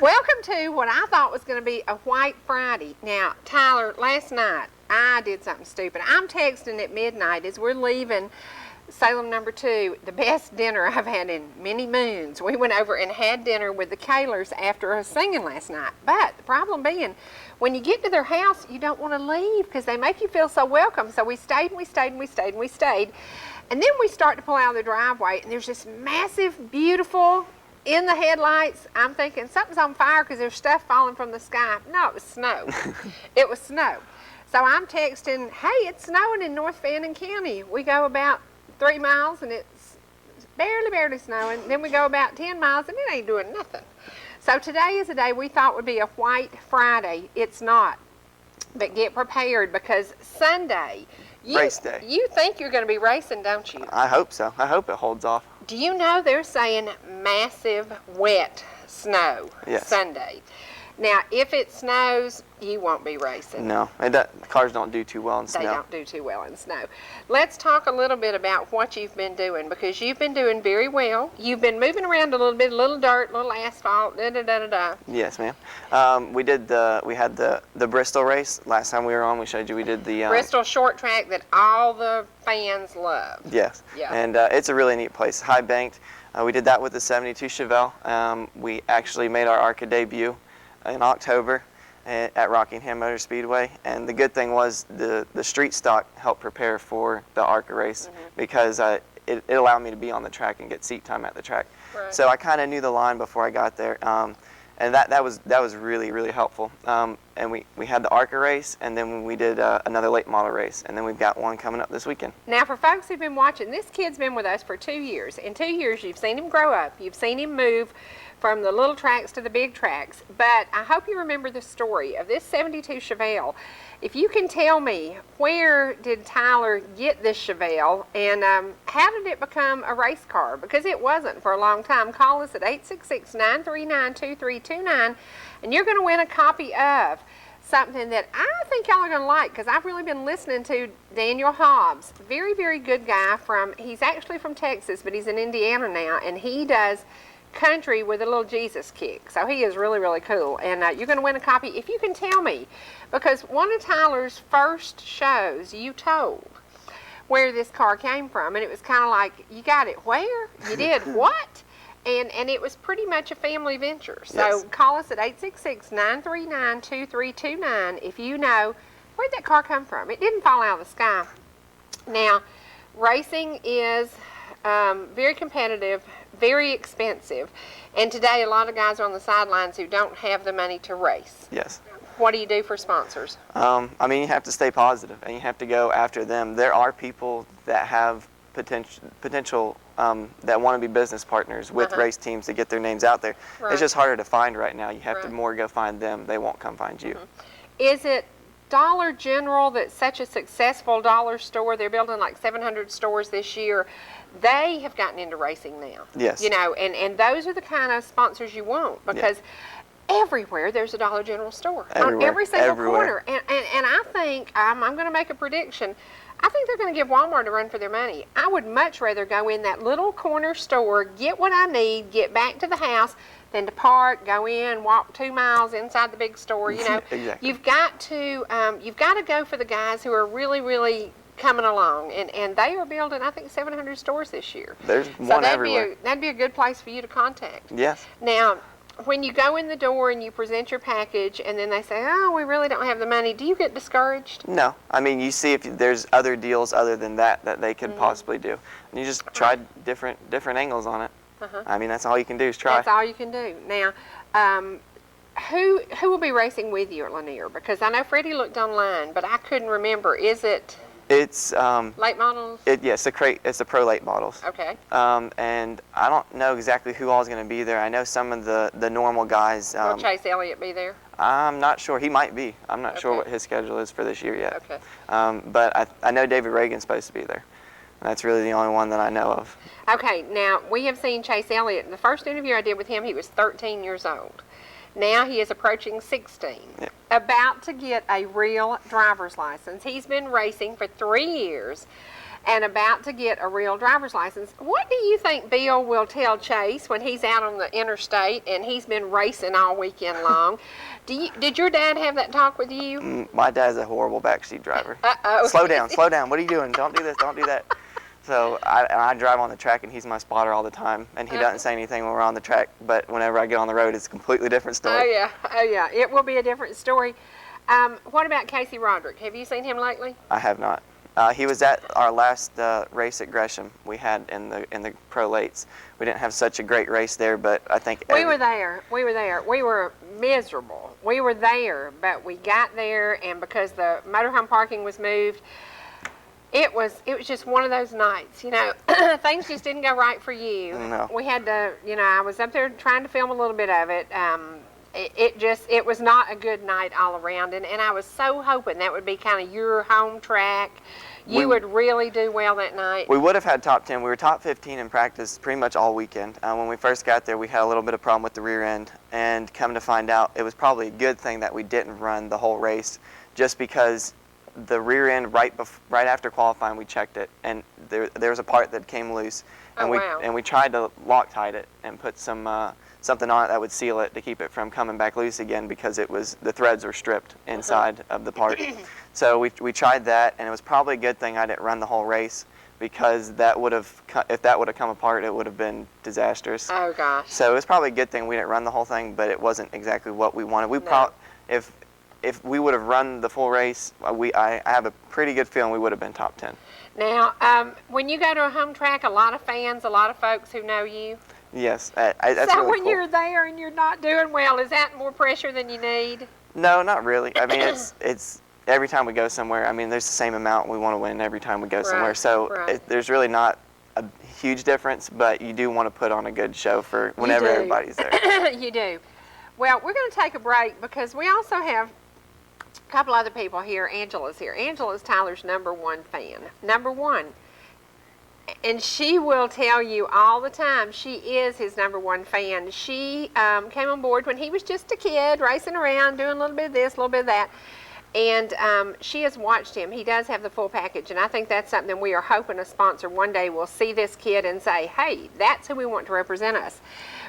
Welcome to what I thought was going to be a White Friday. Now, Tyler, last night I did something stupid. I'm texting at midnight as we're leaving Salem number 2, the best dinner I've had in many moons. We went over and had dinner with the Kaylors after us singing last night. But the problem being, when you get to their house, you don't want to leave because they make you feel so welcome. So we stayed and we stayed and we stayed and we stayed. And then we start to pull out of the driveway, and there's this massive, beautiful, in the headlights, I'm thinking something's on fire because there's stuff falling from the sky. No, it was snow. It was snow. So I'm texting, hey, it's snowing in North Fannin County. We go about 3 miles and it's barely snowing. Then we go about 10 miles and it ain't doing nothing. So today is a day we thought would be a White Friday. It's not. But get prepared because Sunday, race day. You think you're going to be racing, don't you? I hope so. I hope it holds off. Do you know they're saying massive wet snow Sunday? Now, if it snows, you won't be racing. No, the cars don't do too well in snow. They don't do too well in snow. Let's talk a little bit about what you've been doing because you've been doing very well. You've been moving around a little bit, a little dirt, a little asphalt, da-da-da-da-da. Yes, ma'am. We had the Bristol race. Last time we were on, we showed you we did the... Bristol short track that all the fans love. Yes. Yeah. And it's a really neat place, high banked. We did that with the 72 Chevelle. We actually made our ARCA debut in October at Rockingham Motor Speedway, and the good thing was the street stock helped prepare for the ARCA race because it allowed me to be on the track and get seat time at the track. Right. So I kind of knew the line before I got there, and that was really helpful. And we had the ARCA race, and then we did another late model race, and then we've got one coming up this weekend. Now, for folks who've been watching, this kid's been with us for 2 years. In 2 years, you've seen him grow up. You've seen him move from the little tracks to the big tracks. But I hope you remember the story of this 72 Chevelle. If you can tell me, where did Tyler get this Chevelle, and how did it become a race car? Because it wasn't for a long time. Call us at 866-939-2329, and you're going to win a copy of something that I think y'all are going to like because I've really been listening to Daniel Hobbs. Very good guy. He's actually from Texas, but he's in Indiana now, and he does country with a little Jesus kick. So he is really cool. And you're going to win a copy if you can tell me, because one of Tyler's first shows you told where this car came from, and it was kind of like, you got it where? You did what? And it was pretty much a family venture. So yes. Call us at 866-939-2329 if you know where'd that car come from. It didn't fall out of the sky. Now, racing is very competitive, very expensive, and today a lot of guys are on the sidelines who don't have the money to race. Yes. What do you do for sponsors? I mean, you have to stay positive and you have to go after them. There are people that have potential that want to be business partners with race teams to get their names out there. Right. It's just harder to find right now. You have to more go find them. They won't come find you. Is it Dollar General that's such a successful dollar store? They're building like 700 stores this year. They have gotten into racing now. Yes. You know, and those are the kind of sponsors you want, because everywhere there's a Dollar General store. On every single corner. And I think, I'm going to make a prediction, I think they're going to give Walmart a run for their money. I would much rather go in that little corner store, get what I need, get back to the house, than to park, go in, walk 2 miles inside the big store. You know, exactly. You've got to go for the guys who are really coming along, and they are building, I think, 700 stores this year. There's one everywhere. That'd be a good place for you to contact. Yes. Now, when you go in the door and you present your package and then they say, oh, we really don't have the money, do you get discouraged? No. I mean, you see if there's other deals other than that they could possibly do. And you just try different angles on it. I mean, that's all you can do is try. That's all you can do. Now, who will be racing with you at Lanier? Because I know Freddie looked online, but I couldn't remember. Is it... It's late models? Yes, it's the pro late models. Okay. And I don't know exactly who all is going to be there. I know some of the normal guys. Will Chase Elliott be there? I'm not sure. He might be. I'm not sure what his schedule is for this year yet. Okay. But I know David Reagan's supposed to be there. That's really the only one that I know of. Okay. Now, we have seen Chase Elliott. The first interview I did with him, he was 13 years old. Now he is approaching 16, about to get a real driver's license. He's been racing for 3 years, and about to get a real driver's license. What do you think Bill will tell Chase when he's out on the interstate and he's been racing all weekend long? Did your dad have that talk with you? My dad's a horrible backseat driver. Uh-oh. Slow down, slow down. What are you doing? Don't do this, don't do that. So I drive on the track, and he's my spotter all the time, and he doesn't say anything when we're on the track, but whenever I get on the road, it's a completely different story. Oh yeah, it will be a different story. What about Casey Roderick? Have you seen him lately? I have not. He was at our last race at Gresham we had in the Pro Lates. We didn't have such a great race there, but I think we were there. We were miserable. We were there, but we got there, and because the motorhome parking was moved, it was just one of those nights, things just didn't go right for you. No. We had to, I was up there trying to film a little bit of it. It was not a good night all around, and I was so hoping that would be kind of your home track. You would really do well that night. We would have had top 10. We were top 15 in practice pretty much all weekend. When we first got there, we had a little bit of problem with the rear end, and come to find out, it was probably a good thing that we didn't run the whole race, just because the rear end right after qualifying, we checked it, and there was a part that came loose, and we tried to Loctite it and put some something on it that would seal it to keep it from coming back loose again, because the threads were stripped inside of the part. So we tried that, and it was probably a good thing I didn't run the whole race, because if that would have come apart, it would have been disastrous. Oh gosh. So it was probably a good thing we didn't run the whole thing, but it wasn't exactly what we wanted. If we would have run the full race, I have a pretty good feeling we would have been top 10. Now, when you go to a home track, a lot of fans, a lot of folks who know you. Yes, that's so really when cool. you're there and you're not doing well, is that more pressure than you need? No, not really. I mean, it's every time we go somewhere. I mean, there's the same amount we want to win every time we go somewhere. So there's really not a huge difference, but you do want to put on a good show for whenever everybody's there. You do. Well, we're going to take a break because we also have a couple other people here. Angela's here. Angela's Tyler's #1 fan. #1. And she will tell you all the time she is his #1 fan. She came on board when he was just a kid, racing around, doing a little bit of this, a little bit of that. And she has watched him. He does have the full package, and I think that's something we are hoping a sponsor one day will see this kid and say, hey, that's who we want to represent us.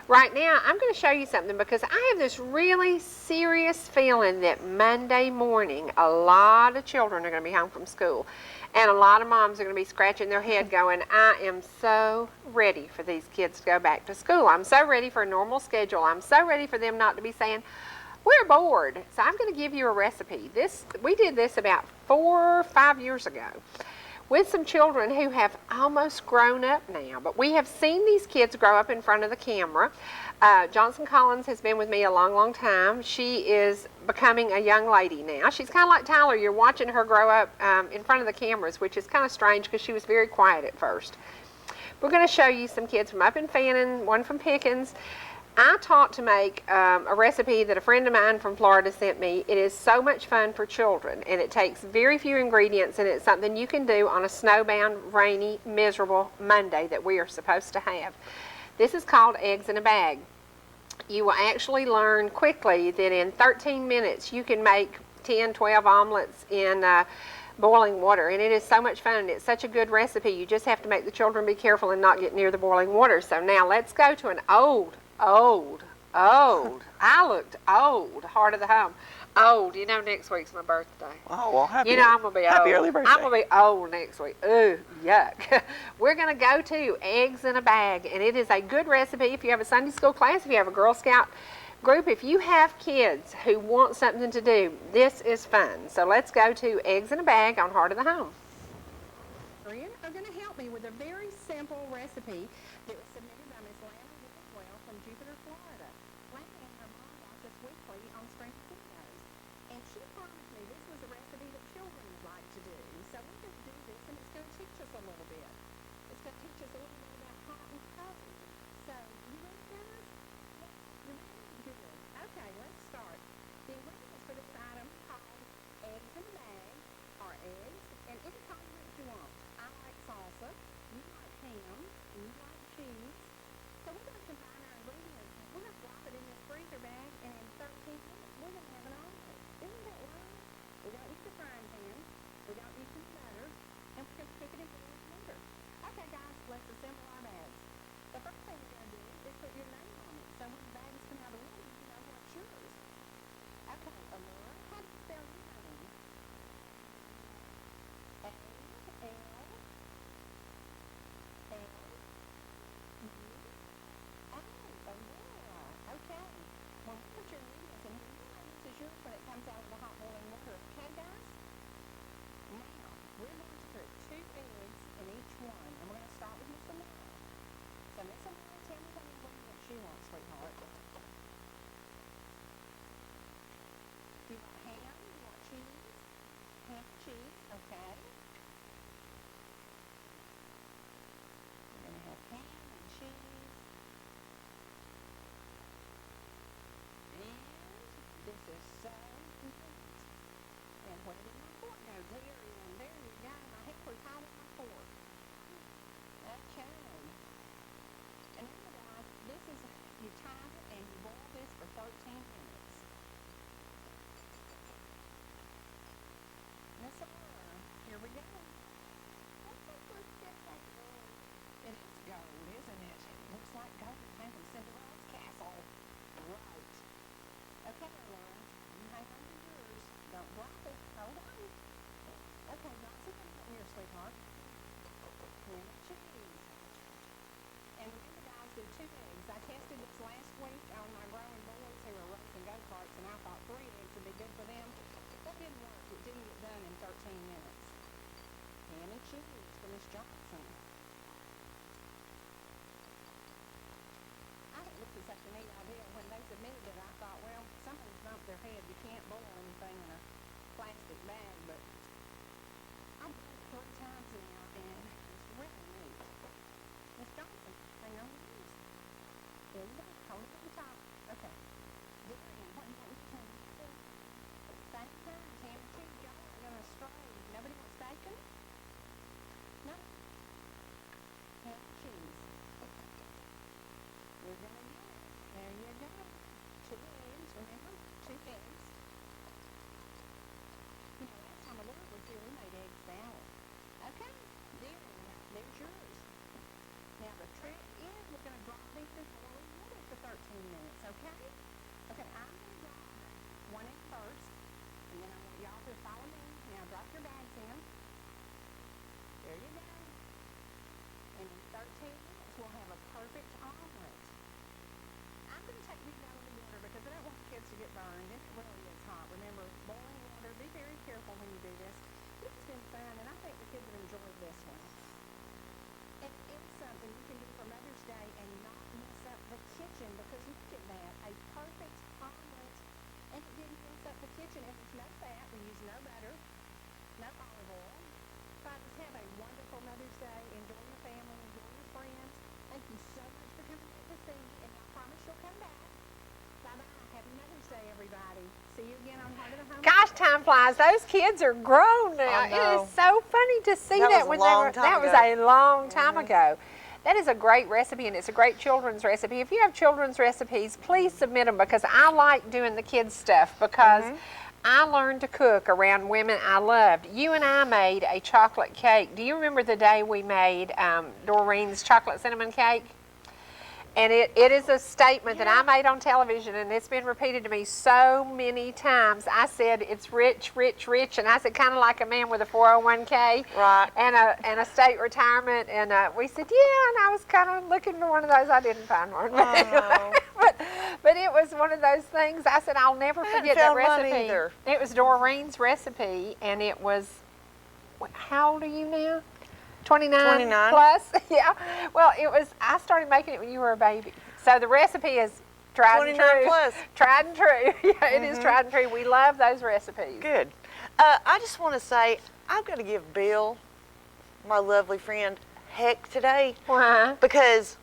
Right now, I'm going to show you something, because I have this really serious feeling that Monday morning, a lot of children are going to be home from school, and a lot of moms are going to be scratching their head going, I am so ready for these kids to go back to school. I'm so ready for a normal schedule. I'm so ready for them not to be saying, we're bored. So I'm going to give you a recipe. We did this about 4 or 5 years ago with some children who have almost grown up now. But we have seen these kids grow up in front of the camera. Johnson Collins has been with me a long, long time. She is becoming a young lady now. She's kind of like Tyler. You're watching her grow up in front of the cameras, which is kind of strange because she was very quiet at first. We're going to show you some kids from up in Fannin, one from Pickens. I taught to make a recipe that a friend of mine from Florida sent me. It is so much fun for children, and it takes very few ingredients, and it's something you can do on a snowbound, rainy, miserable Monday that we are supposed to have. This is called eggs in a bag. You will actually learn quickly that in 13 minutes you can make 10, 12 omelets in boiling water, and it is so much fun, and it's such a good recipe. You just have to make the children be careful and not get near the boiling water. So now let's go to an old, I looked old, heart of the home. Old, next week's my birthday. Oh, well, happy I'm going to be happy old. early birthday. I'm going to be old next week. Ooh, yuck. We're going to go to eggs in a bag, and it is a good recipe if you have a Sunday school class, if you have a Girl Scout group, if you have kids who want something to do, this is fun. So let's go to eggs in a bag on Heart of the Home. Are going to help me with a very simple recipe that was submitted by Miss Lana from Jupiter, Florida. Lana and her mom watch us weekly on Spring Potatoes, and she promised me this was a recipe that children would like to do. So we're going to do this, and it's going to teach us a little bit. It's going to teach us a little bit about hot and cold. So, you ready, guys? You ready? Good. Okay, let's start. The ingredients for this item called eggs in a bag are eggs and any condiments you want. I like salsa, you like ham, and you like minutes. Ham and cheese for Miss Johnson. I think this is such a neat idea. When they submitted it, I thought, well, somebody's bumped their head. You can't boil anything in a plastic bag, but I've done it 3 times now, and it's really neat. Miss Johnson, hang on to this. There you go. Hold it on the top. Okay. Get her in. What do you want me to tell you? Same time, ham and cheese. Y'all aren't going to stray. Nobody wants bacon? No? Ham and cheese. We're going to do it. There you go. 2 eggs, remember? 2 eggs. You know, last time Laura was here, we made egg salad. Okay, dear, there's yours. Now the trick is we're going to drop these in boiling water for 13 minutes, okay? Okay, I'm going to drop 1 egg first, and then I want y'all to follow me. Now drop your bags in. There you go. And in 13 minutes, we'll have a perfect omelet. I'm going to take these out of the water because I don't want the kids to get burned, and it really is hot. Remember, boiling water, be very careful when you do this. It's been fun, and I think the kids have enjoyed this one. And it's something you can do for Mother's Day and not mess up the kitchen, because look at that, a perfect omelet, and it didn't mess up the kitchen. If it's no fat, we use no butter, no olive oil. Just have a wonderful Mother's Day. Enjoy your family, enjoy your friends. Thank you so much for coming back to see me, and I promise you'll come back. Bye-bye. Happy Mother's Day, everybody. See you again on Heart of the Home. Gosh, time flies. Those kids are grown now. I It know. is so funny to see That that, was a when they long were. time That was ago. a long time ago. That is a great recipe, and it's a great children's recipe. If you have children's recipes, please submit them, because I like doing the kids' stuff, because I learned to cook around women I loved. You and I made a chocolate cake. Do you remember the day we made Doreen's chocolate cinnamon cake? And it is a statement that I made on television, and it's been repeated to me so many times. I said it's rich, rich, rich, and I said kind of like a man with a 401k Right. and a state retirement. And we said, yeah, and I was kind of looking for one of those. I didn't find one, but, anyway, but it was one of those things. I said I'll never forget that found mine recipe. either. It was Doreen's recipe, and it was. How old are you now? 29 29. plus. Yeah. Well, I started making it when you were a baby. So the recipe is tried and 29 true. plus. Tried and true. Yeah, it is tried and true. We love those recipes. Good. I just want to say, I've got to give Bill, my lovely friend, heck today. Why? Because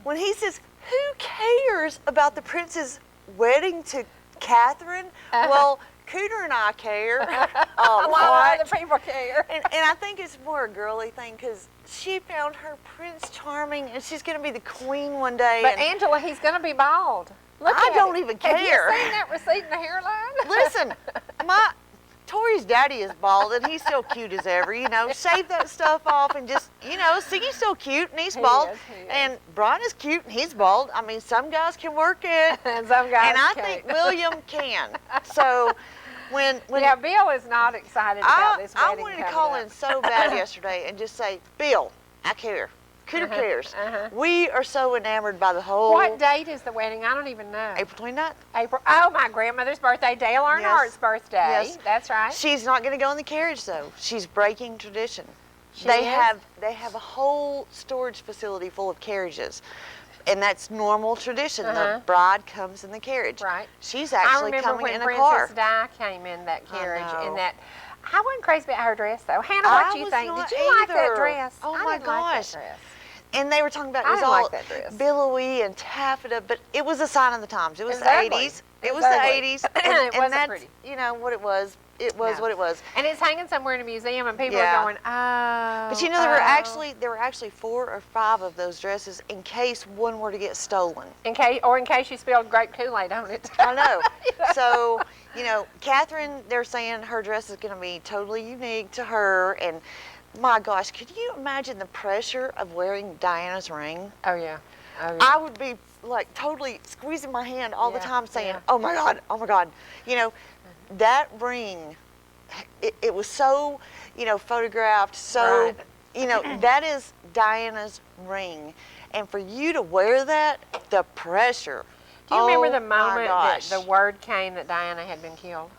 when he says, who cares about the prince's wedding to Catherine? Well, Cooter and I care. A lot of other people care. And I think it's more a girly thing, because she found her Prince Charming, and she's going to be the queen one day. But and Angela, he's going to be bald. Look I at don't it. even Have care. you seen that receding the hairline? Listen, Tori's daddy is bald, and he's still cute as ever. You know, shave that stuff off and just, Siggy's still cute, and he's bald. He is. And Brian is cute, and he's bald. I mean, some guys can work it. And some guys And I can't. think William can. So when Yeah, Bill is not excited about this I wedding wanted to coming call up. in so bad yesterday and just say, Bill, I care. Cooter cares. We are so enamored by the whole What date is the wedding? I don't even know. April 29th. April. Oh, my grandmother's birthday, Dale Earnhardt's birthday. Yes. That's right. She's not going to go in the carriage though. She's breaking tradition. She they is? have a whole storage facility full of carriages. And that's normal tradition. The bride comes in the carriage. Right. She's I actually remember coming when in a Princess car. Di came in that carriage. know. In that, I wasn't crazy about her dress though. Hannah, what do you was think? not Did you like that either. dress? Oh I my didn't like gosh. that dress. And they were talking about it I was didn't all like that dress. billowy and taffeta, but it was a sign of the times. It was It the was ugly. 80s. It It was was the ugly. 80s. It And wasn't that's, pretty. you know, what it was. It was No. what it was. And it's hanging somewhere in a museum, and people Yeah. are going, oh. But you know, there were actually 4 or 5 of those dresses in case one were to get stolen. in case you spilled grape Kool-Aid on it. I know. So, Catherine, they're saying her dress is going to be totally unique to her. And my gosh, could you imagine the pressure of wearing Diana's ring? Oh yeah. Oh yeah. I would be like totally squeezing my hand all the Yeah, time saying, yeah. oh my God. That ring, it was so, photographed. So, Right. that is Diana's ring. And for you to wear that, the pressure. Do you remember the Oh, my moment that gosh. the word came that Diana had been killed?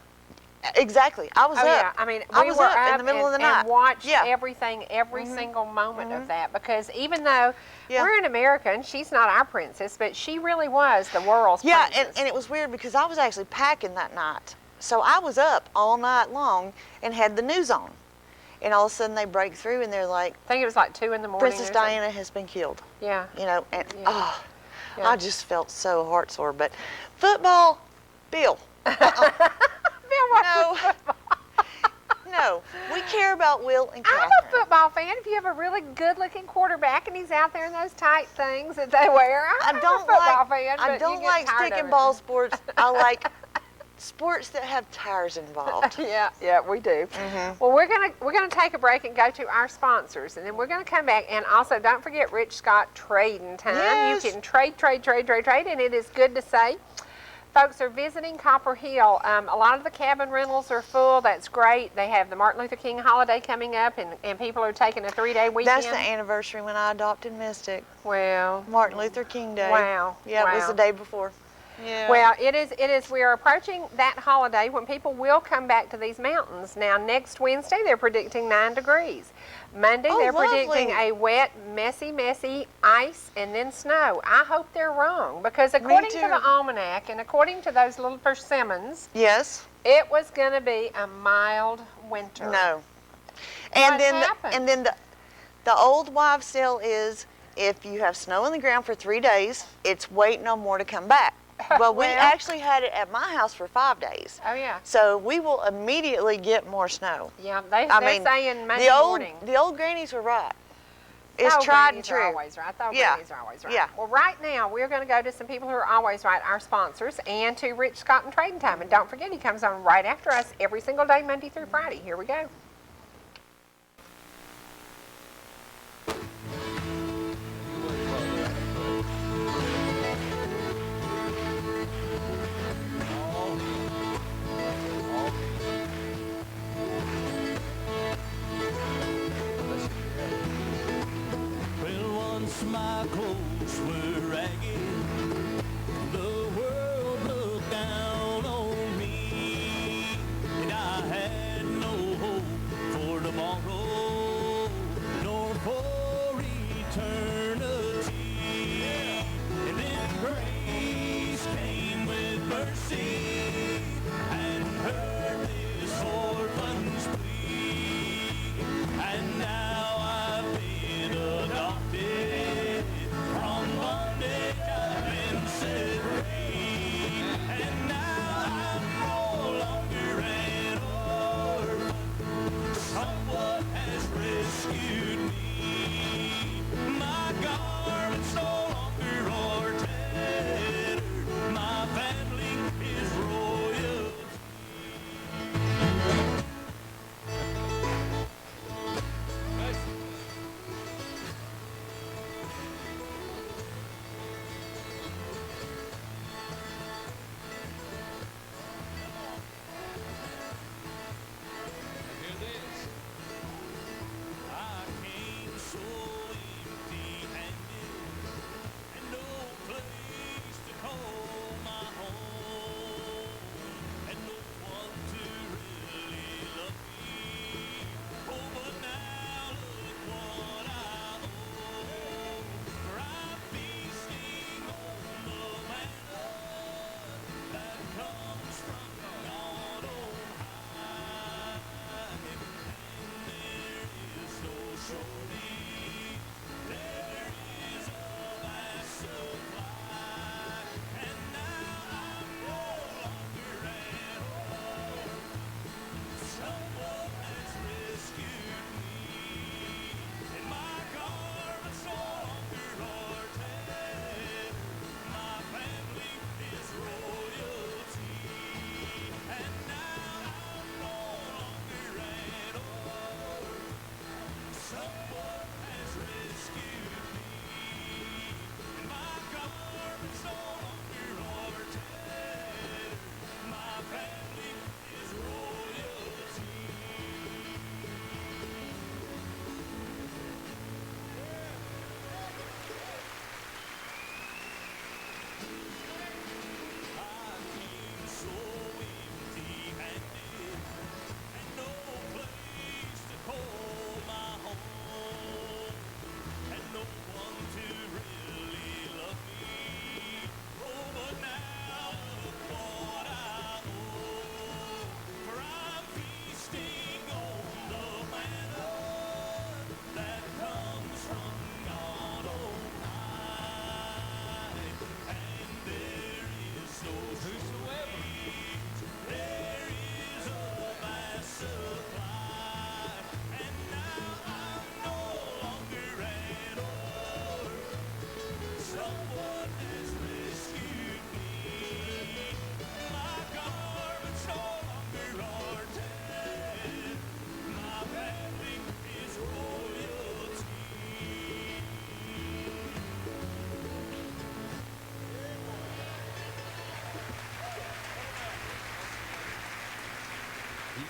Exactly. I was Oh up. yeah, I mean, I we was were up in the middle of the night. and watched Yeah. everything, every single moment of that, because even though Yeah. we're in America and she's not our princess, but she really was the world's Yeah, princess. and it was weird because I was actually packing that night. So I was up all night long and had the news on. And all of a sudden they break through and they're like, I think it was like 2 in the morning. Princess or something. Diana has been killed. Yeah. You know, and Yeah. Yeah. I just felt so heart sore. But football, Bill. Bill watches No. football. No, we care about Will and I'm Catherine. a football fan. If you have a really good-looking quarterback and he's out there in those tight things that they wear, I'm a football fan. I but you don't get like tired stick of and it. ball sports. I like sports that have tires involved. Yeah, we do. Well, we're gonna take a break and go to our sponsors, and then we're gonna come back. And also, don't forget Rich Scott Trading Time. Yes. You can trade, and it is good to say. Folks are visiting Copper Hill. A lot of the cabin rentals are full. That's great. They have the Martin Luther King holiday coming up, and people are taking a 3-day weekend. That's the anniversary when I adopted Mystic. Well, Martin Luther King Day. Wow. Yeah, it was Wow. the day before. Yeah. well, it is. We are approaching that holiday when people will come back to these mountains. Now, next Wednesday, they're predicting 9 degrees. Monday, Oh, they're lovely. predicting a wet, messy ice and then snow. I hope they're wrong, because according to too. the almanac and according to those little persimmons, Yes. it was going to be a mild winter. No. What And then happened? and then the old wives' tale is if you have snow on the ground for 3 days, it's wait no more to come back. Well, we Well- actually had it at my house for 5 days. Oh, yeah. So we will immediately get more snow. Yeah, I they're mean, saying Monday morning. the old grannies were right. It's Oh, tried and grannies are true. always right. I thought Yeah. grannies are always right. Yeah. Well, right now, we're going to go to some people who are always right, our sponsors, and to Rich Scott and Trading Time. And don't forget, he comes on right after us every single day, Monday through Friday. Here we go. Well, once my clothes were ragged, the world looked down on me, and I had no hope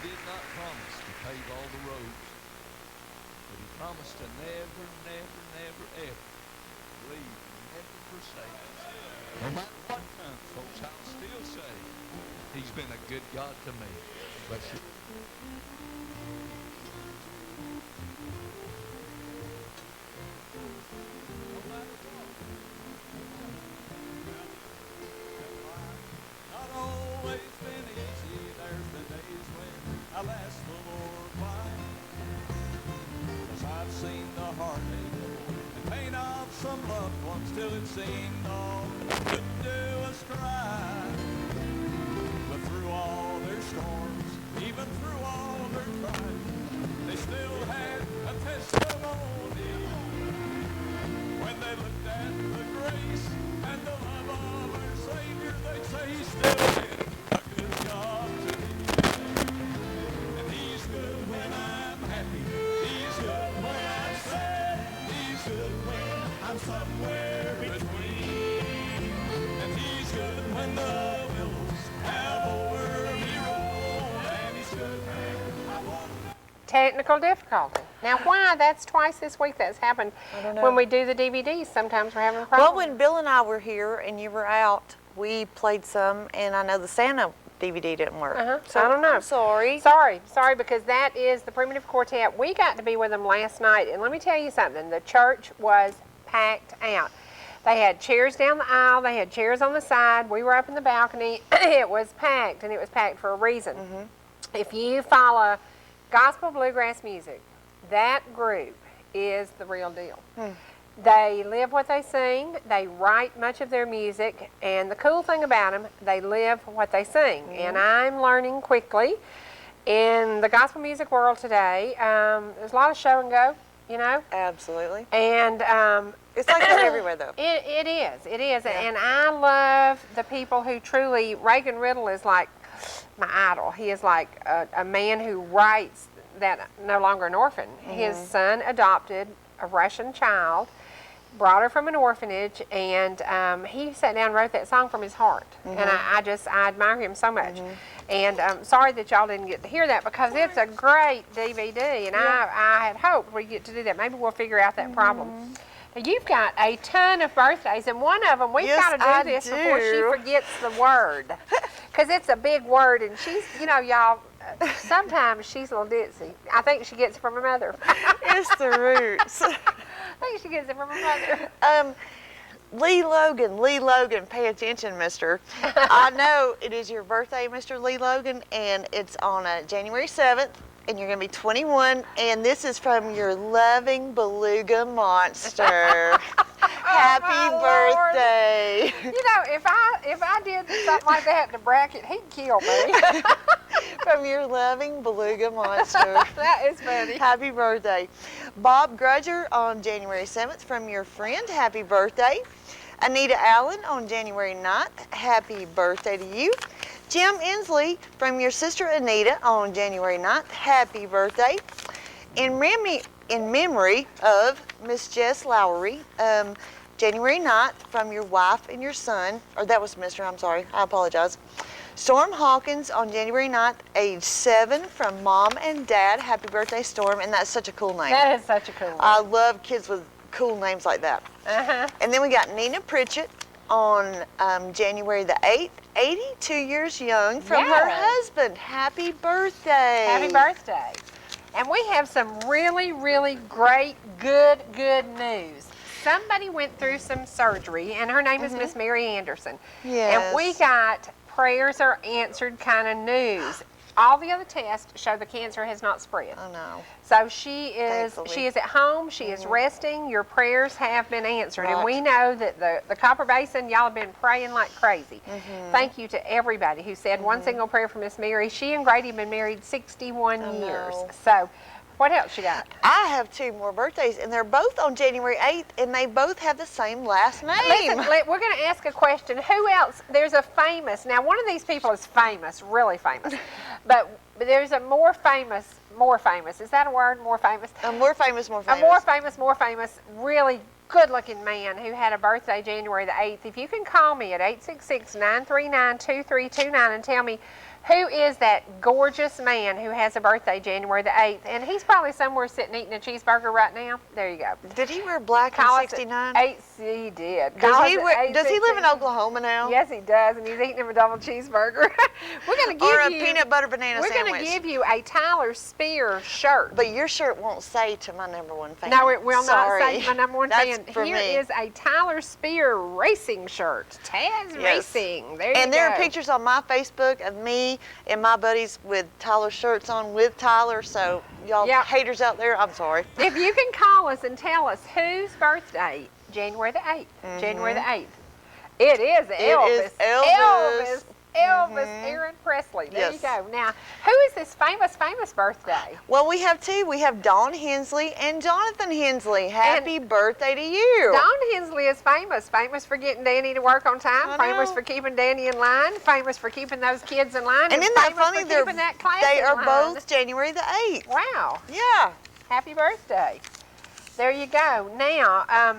did not promise to pave all the roads, but he promised to never, never, never, ever leave, never forsake us. No matter what comes, folks, I'll still say he's been a good God to me. Bless you. Not always been easy. There's been days when I've asked the Lord why. 'Cause I've seen the heartache and pain of some loved ones till it seemed all couldn't do us cry. But through all their storms, even through all their trials, they still had a testimony. When they looked at the grace and the love of our Savior, they'd say he's still been a good God to me. And he's good when I'm happy. He's good when I'm sad. He's good when I'm somewhere between. And he's good when the billows have over me roll. And he's good when I want. Technical difficulty. Now, why? That's twice this week that's happened. I don't know. When we do the DVDs, sometimes we're having Well, problems. when Bill and I were here and you were out, we played some, and I know the Santa DVD didn't work. So I don't know. I'm sorry. Sorry, because that is the Primitive Quartet. We got to be with them last night, and let me tell you something. The church was packed out. They had chairs down the aisle. They had chairs on the side. We were up in the balcony. It was packed, and it was packed for a reason. If you follow gospel bluegrass music, that group is the real deal. They live what they sing. They write much of their music, and the cool thing about them, they live what they sing. And I'm learning quickly in the gospel music world today. There's a lot of show and go, you know, Absolutely. and It's like that everywhere, though. it is, and I love the people who truly. Reagan Riddle is like my idol. He is like a man who writes that no longer an orphan. His son adopted a Russian child, brought her from an orphanage, and he sat down and wrote that song from his heart. And I admire him so much. And I'm sorry that y'all didn't get to hear that, because it's a great DVD, and I had hoped we'd get to do that. Maybe we'll figure out that problem. Now, you've got a ton of birthdays, and one of them, we've Yes, got to do I this before she do. forgets the word. Because it's a big word, and she's, you know, y'all, sometimes she's a little ditzy. I think she gets it from her mother. It's the roots. I think she gets it from her mother. Lee Logan, pay attention, mister. I know it is your birthday, Mr. Lee Logan, and it's on January 7th, and you're going to be 21, and this is from your loving beluga monster. Happy my Lord. birthday. You know, if I did something like that in the bracket, he'd kill me. From your loving beluga monster. That is funny. Happy birthday. Bob Grudger on January 7th from your friend. Happy birthday. Anita Allen on January 9th. Happy birthday to you. Jim Inslee from your sister Anita on January 9th. Happy birthday. In memory of Miss Jess Lowry, January 9th from your wife and your son, or that was Mr., I'm sorry, I apologize. Storm Hawkins on January 9th, age 7 from Mom and Dad. Happy birthday, Storm, and that's such a cool name. That is such a cool one. I love kids with cool names like that. And then we got Nina Pritchett on January the 8th, 82 years young, from her Yes. husband. Happy birthday. Happy birthday. And we have some really, really great, good news. Somebody went through some surgery, and her name is Miss Mary Anderson. Yes. And we got prayers are answered kind of news. All the other tests show the cancer has not spread. Oh, no. So she is Thankfully. at home, she is resting, your prayers have been answered. And Right. we know that the Copper Basin, y'all have been praying like crazy. Thank you to everybody who said one single prayer for Miss Mary. She and Grady have been married 61 years. know. So what else you got? I have 2 more birthdays, and they're both on January 8th, and they both have the same last name. Listen, we're going to ask a question. Who else? There's a famous, now one of these people is famous, really famous, but there's a more famous, is that a word, more famous? A more famous. A more famous, really good-looking man who had a birthday January the 8th. If you can call me at 866-939-2329 and tell me Who is that gorgeous man who has a birthday January the 8th? And he's probably somewhere sitting eating a cheeseburger right now. There you go. Did he wear black in Call us at 69? 8, he did. Does Call he, us at does he live in 8:15. Oklahoma now? Yes, he does, and he's eating him a double cheeseburger. We're going to give Or a you peanut butter banana We're sandwich? going to give you a Tyler Speer shirt. But your shirt won't say to my #1 fan. No, it will Sorry. not say my #1 That's fan. for Here me. is a Tyler Speer racing shirt. Taz Yes. Racing. There you And go. there are pictures on my Facebook of me and my buddies with Tyler shirts on with Tyler. So y'all Yep. haters out there, I'm sorry. If you can call us and tell us whose birthday, January the 8th, January the 8th. It is Elvis. is Elvis. Elvis Aaron Presley. There Yes. you go. Now, who is this famous birthday? Well, we have two. We have Dawn Hensley and Jonathan Hensley. Happy birthday to you. Dawn Hensley is famous for getting Danny to work on time, I famous know. for keeping Danny in line, famous for keeping those kids in line, And isn't that famous funny? for keeping that class They in are line. both January the 8th. Wow. Yeah. Happy birthday. There you go. Now,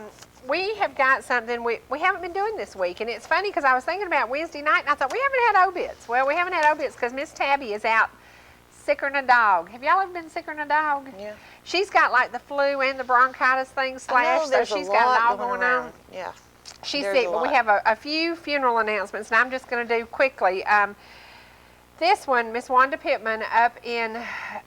we have got something we haven't been doing this week, and it's funny because I was thinking about Wednesday night, and I thought we haven't had obits. Well, we haven't had obits because Miss Tabby is out sicker than a dog. Have y'all ever been sicker than a dog? Yeah. She's got like the flu and the bronchitis thing I know slashed, so there's she's a got lot it all going going on. around. Yeah. She's There's sick, a but we lot. have a few funeral announcements, and I'm just going to do quickly. This one, Miss Wanda Pittman up in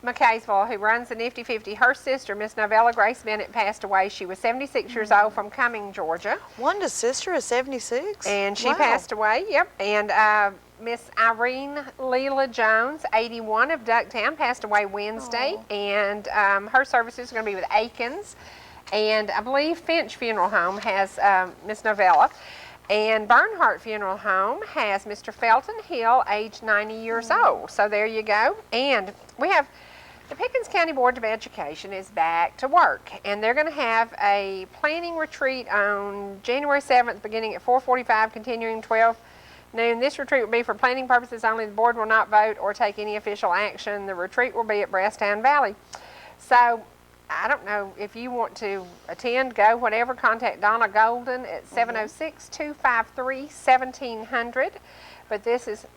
McKaysville, who runs the Nifty 50, her sister, Miss Novella Grace Bennett, passed away. She was 76 years old from Cumming, Georgia. Wanda's sister is 76? And she Wow. passed away, yep. And Miss Irene Leela Jones, 81, of Ducktown, passed away Wednesday. And her services are going to be with Aikens. And I believe Finch Funeral Home has Miss Novella. And Bernhardt Funeral Home has Mr. Felton Hill, age 90 years old. So there you go. And we have the Pickens County Board of Education is back to work. And they're going to have a planning retreat on January 7th, beginning at 4:45, continuing 12 noon. This retreat will be for planning purposes only. The board will not vote or take any official action. The retreat will be at Brasstown Valley. So I don't know if you want to attend, go, whatever. Contact Donna Golden at 706-253-1700. But this is,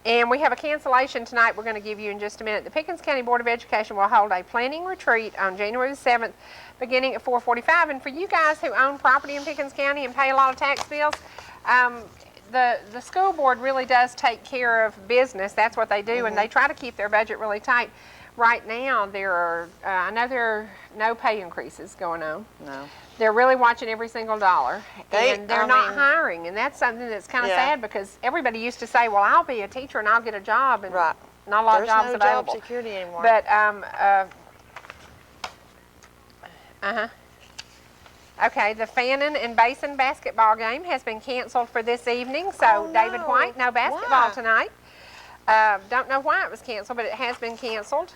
and we have a cancellation tonight we're going to give you in just a minute. The Pickens County Board of Education will hold a planning retreat on January the 7th, beginning at 4:45. And for you guys who own property in Pickens County and pay a lot of tax bills, the school board really does take care of business. That's what they do, and they try to keep their budget really tight. Right now, there are, I know there are no pay increases going on. No. They're really watching every single dollar, and they're I not mean- hiring, and that's something that's kind of Yeah. sad because everybody used to say, well, I'll be a teacher and I'll get a job, and Right. not a lot There's of jobs no available. job security anymore. But, okay, the Fannin and Basin basketball game has been canceled for this evening, so Oh, David no. White, no basketball Why? tonight. Don't know why it was canceled, but it has been canceled.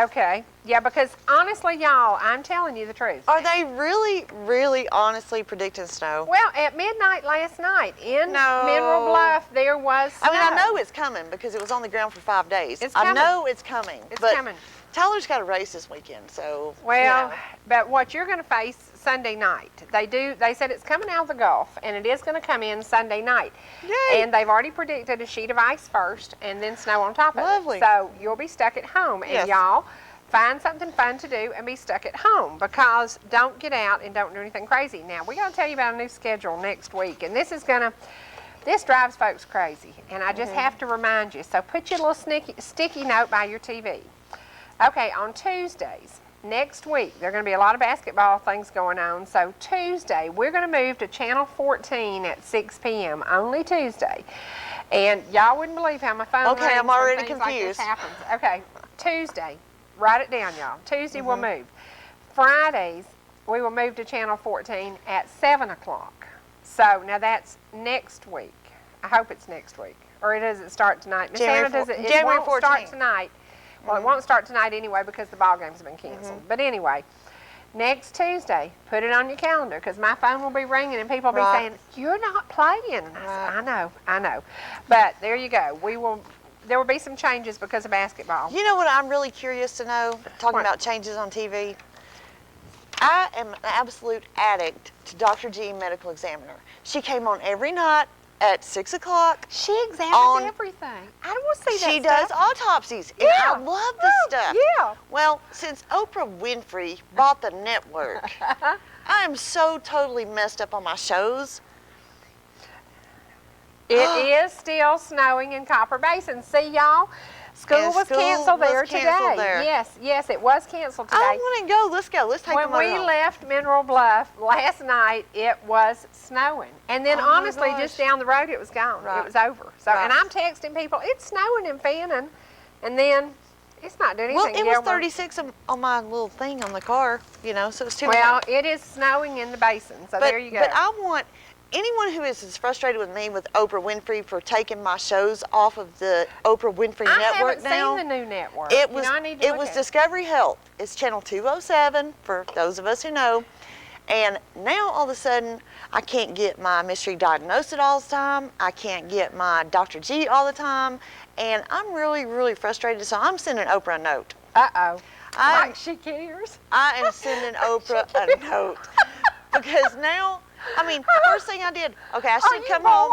Okay. Yeah, because honestly, y'all, I'm telling you the truth. Are they really, really honestly predicting snow? Well, at midnight last night in No. Mineral Bluff, there was snow. I mean, I know it's coming because it was on the ground for 5 days. It's I coming. know it's coming. It's but coming. Tyler's got a race this weekend, so. Well, you know. but what you're going to face Sunday night, they said it's coming out of the Gulf, and it is going to come in Sunday night. Yay. And they've already predicted a sheet of ice first and then snow on top of Lovely. it. So you'll be stuck at home. And Yes. y'all, find something fun to do and be stuck at home, because don't get out and don't do anything crazy. Now, we're going to tell you about a new schedule next week, and this drives folks crazy, and I just have to remind you. So put your little sticky note by your TV. Okay, on Tuesdays, next week, there are going to be a lot of basketball things going on. So Tuesday, we're going to move to Channel 14 at 6 p.m., only Tuesday. And y'all wouldn't believe how my phone Okay, rings I'm when already things like this confused. happens. Okay, Tuesday, write it down, y'all. Tuesday we'll move. Fridays, we will move to Channel 14 at 7 o'clock. So now that's next week. I hope it's next week. Or does it start tonight? Miss January Hannah, does it January won't start 14th. tonight. Well, it won't start tonight anyway because the ball games have been canceled. But anyway, next Tuesday, put it on your calendar because my phone will be ringing and people will be Right. saying, you're not playing. And I said, I know. But there you go. There will be some changes because of basketball. You know what I'm really curious to know, talking What? about changes on TV? I am an absolute addict to Dr. G, medical examiner. She came on every night at 6 o'clock. She examines On- everything. I don't want to see that She does stuff. autopsies, and Yeah. I love this stuff. Yeah. Well, since Oprah Winfrey bought the network, I am so totally messed up on my shows. It is still snowing in Copper Basin. See, y'all? School And was school canceled was there canceled today. there. Yes, it was canceled today. I want to go. Let's go. Let's take When the motor we home. left Mineral Bluff last night, it was snowing. And then Oh my honestly, gosh. just down the road, it was gone. Right. It was over. So, Right. and I'm texting people, it's snowing in Fannin. And then it's not doing Well, anything. it was Gilmer. 36 on my little thing on the car, you know, so it's too Well, hot. it is snowing in the basin. So there you go. But I want anyone who is as frustrated with me with Oprah Winfrey for taking my shows off of the Oprah Winfrey I network haven't now. seen the new network. It You was know, I need to it look was at Discovery Health. It's channel 207 for those of us who know. And now all of a sudden I can't get my mystery diagnosed all the time. I can't get my Dr. G all the time. And I'm really, really frustrated. So I'm sending Oprah a note. Uh-oh. I'm- Like she cares. I am sending Oprah a note. Because now, I mean, first thing I did, okay, I Are should you come bored? home.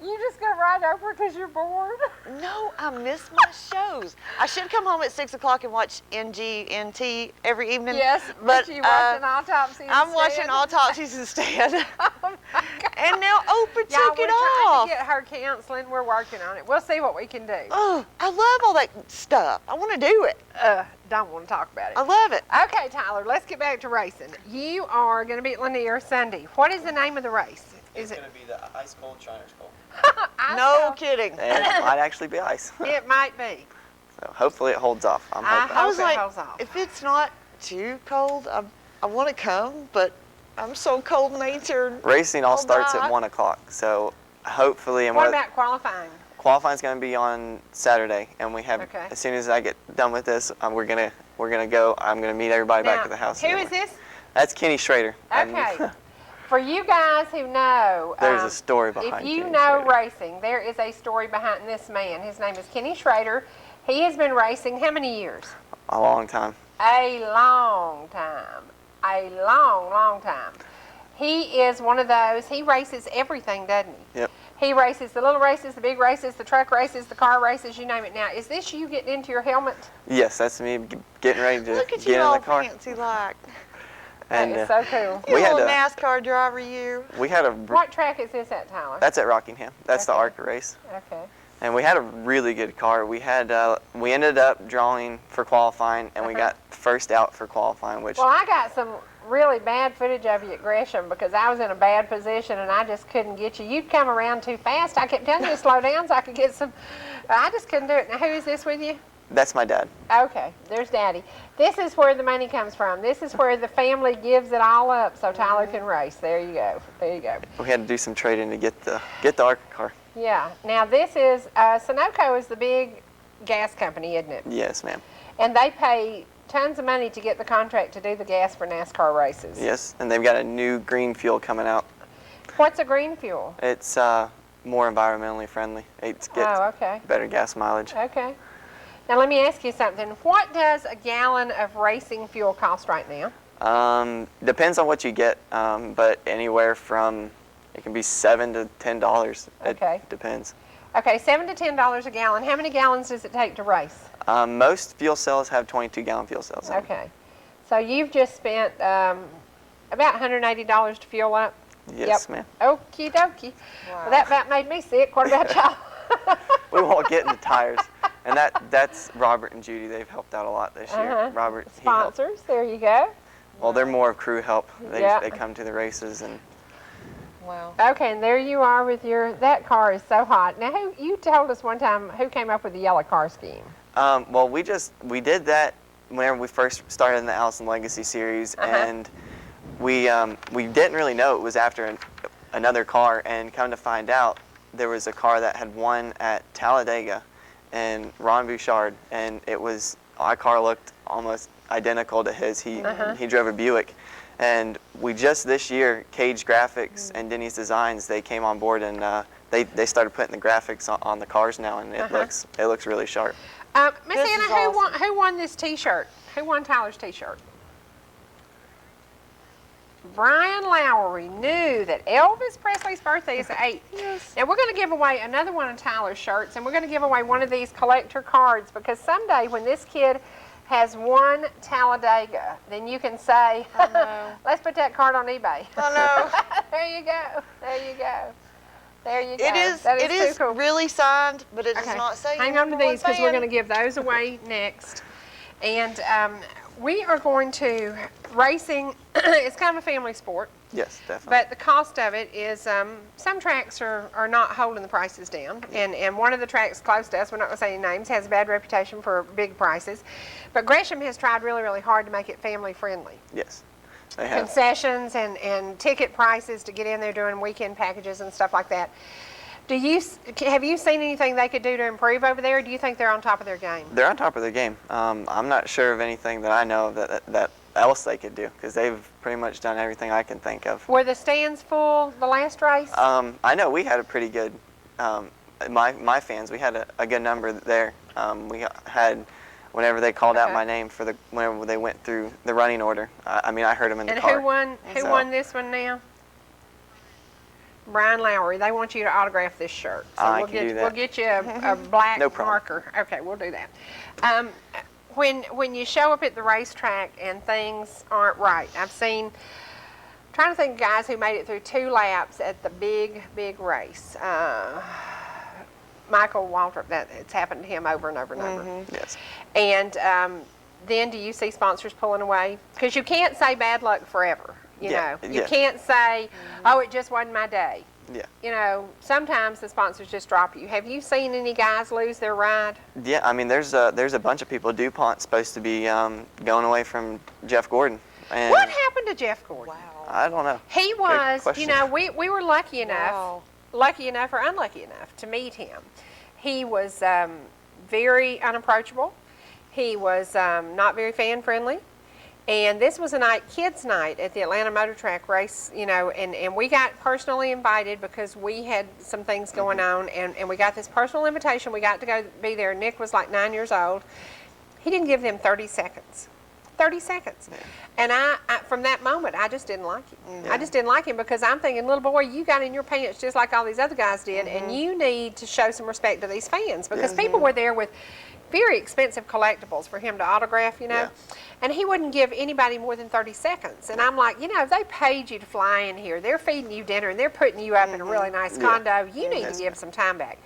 You just gonna ride over because you're bored? No, I miss my shows. I should come home at 6 o'clock and watch NGNT every evening. Yes, but you watching autopsy I'm instead? watching autopsies instead. Oh my God. And now Oprah Y'all, took we're it trying off. to get her counseling. We're working on it. We'll see what we can do. Oh, I love all that stuff. I want to do it. Don't want to talk about it. I love it. Okay, Tyler, let's get back to racing. You are going to be at Lanier Sunday. What is the name of the race? Is it? to be the ice cold Shriners Bowl. No kidding. And it might actually be ice. It might be. So hopefully it holds off. I'm I hoping. hope I was it like, holds off. if it's not too cold, I want to come, but I'm so cold-natured. Racing all I'll starts die. at 1 o'clock. So hopefully, and What about qualifying? qualifying's going to be on Saturday, and we have Okay. as soon as I get done with this, we're gonna go. I'm gonna meet everybody back Now, at the house. Who and is this? That's Kenny Schrader. And Okay. For you guys who know, There's a story if behind you Kenny know Schrader. racing, there is a story behind this man. His name is Kenny Schrader. He has been racing how many years? A long time. A long time. A long, long time. He is one of those, he races everything, doesn't he? Yep. He races the little races, the big races, the truck races, the car races, you name it. Now, is this you getting into your helmet? Yes, that's me getting ready to Look at get you in all the car. fancy like. And That is so cool. You we had little a NASCAR driver, you. we had a What track is this at, Tyler? that's at Rockingham. That's the Okay. ARCA race. Okay. And we had a really good car. We had we ended up drawing for qualifying, and we Uh-huh. got first out for qualifying, which Well, I got some really bad footage of you at Gresham because I was in a bad position and I just couldn't get you. You'd come around too fast. I kept telling you to slow down so I could get some. I just couldn't do it. Now, who is this with you? that's my dad. Okay, there's Daddy. This is where the money comes from. This is where the family gives it all up so Tyler can race. There you go. There you go. We had to do some trading to get the ARCA car. Yeah. Now this is Sunoco is the big gas company, isn't it? Yes, ma'am. And they pay tons of money to get the contract to do the gas for NASCAR races. Yes, and they've got a new green fuel coming out. What's a green fuel? It's more environmentally friendly. It gets Oh, okay. better gas mileage. Okay. Now let me ask you something. What does a gallon of racing fuel cost right now? Depends on what you get, but anywhere from it can be $7 to $10. Okay. It depends. Okay, $7 to $10 a gallon. How many gallons does it take to race? Most fuel cells have 22-gallon fuel cells. in them. Okay. So you've just spent about $180 to fuel up? Yes, ma'am. Okie dokie. Well, that about made me sick. What about y'all? We won't get into tires, and that's Robert and Judy. They've helped out a lot this year. Uh-huh. Robert, he helped. Sponsors, there you go. Well, they're more of crew help. They Yeah. they come to the races and Wow. Okay, and there you are with that car is so hot. Now, you told us one time who came up with the yellow car scheme? well, we did that whenever we first started in the Allison Legacy series, Uh-huh. and we didn't really know it was after another car, and come to find out there was a car that had won at Talladega, and Ron Bouchard, and our car looked almost identical to his. He drove a Buick, and we just this year, Cage Graphics and Denny's Designs, they came on board, and they started putting the graphics on the cars now, and it looks really sharp. Miss This Anna, is awesome. who won this T-shirt? Who won Tyler's T-shirt? Brian Lowry knew that Elvis Presley's birthday is the 8th. Yes. Now, we're going to give away another one of Tyler's shirts, and we're going to give away one of these collector cards, because someday when this kid has won Talladega, then you can say, let's put that card on eBay. I know. There you go. There you go. There you go. It is too cool. really signed, but it does Okay. not say. Hang on to these, because we're going to give those away next. And we are going to, racing, it's kind of a family sport. Yes, definitely. But the cost of it is, some tracks are not holding the prices down. And one of the tracks close to us, we're not going to say any names, has a bad reputation for big prices. But Gresham has tried really, really hard to make it family friendly. Yes, they have. Concessions and ticket prices to get in there, doing weekend packages and stuff like that. Have you seen anything they could do to improve over there, or do you think they're on top of their game? They're on top of their game. I'm not sure of anything that I know of that else they could do, because they've pretty much done everything I can think of. Were the stands full the last race? I know we had a pretty good, my fans, we had a good number there. We had, whenever they called out my name whenever they went through the running order, I mean, I heard them in the car. And who won this one now? Brian Lowry. They want you to autograph this shirt. So I can do that. We'll get you a black No problem. marker. Okay, we'll do that. When you show up at the racetrack and things aren't right, trying to think of guys who made it through 2 laps at the big race. Michael Waltrip, it's happened to him over and over and over. Yes. And then do you see sponsors pulling away? Because you can't say bad luck forever. You know, you can't say, oh, it just wasn't my day. Yeah. You know, sometimes the sponsors just drop you. Have you seen any guys lose their ride? Yeah, I mean, there's a bunch of people. DuPont's supposed to be going away from Jeff Gordon. And What happened to Jeff Gordon? Wow. I don't know. He was, you question. know, we were lucky enough, Wow. or unlucky enough to meet him. He was very unapproachable. He was not very fan friendly. And this was a kids' night at the Atlanta Motor Track race, you know, and we got personally invited because we had some things going on, and we got this personal invitation. We got to go be there. Nick was like 9 years old. He didn't give them 30 seconds. 30 seconds. Yeah. And I from that moment, I just didn't like him. I just didn't like him because I'm thinking, little boy, you got in your pants just like all these other guys did, and you need to show some respect to these fans, because people were there with very expensive collectibles for him to autograph, you know. Yeah. And he wouldn't give anybody more than 30 seconds. And I'm like, you know, if they paid you to fly in here, they're feeding you dinner, and they're putting you up in a really nice condo, you need to give some time back.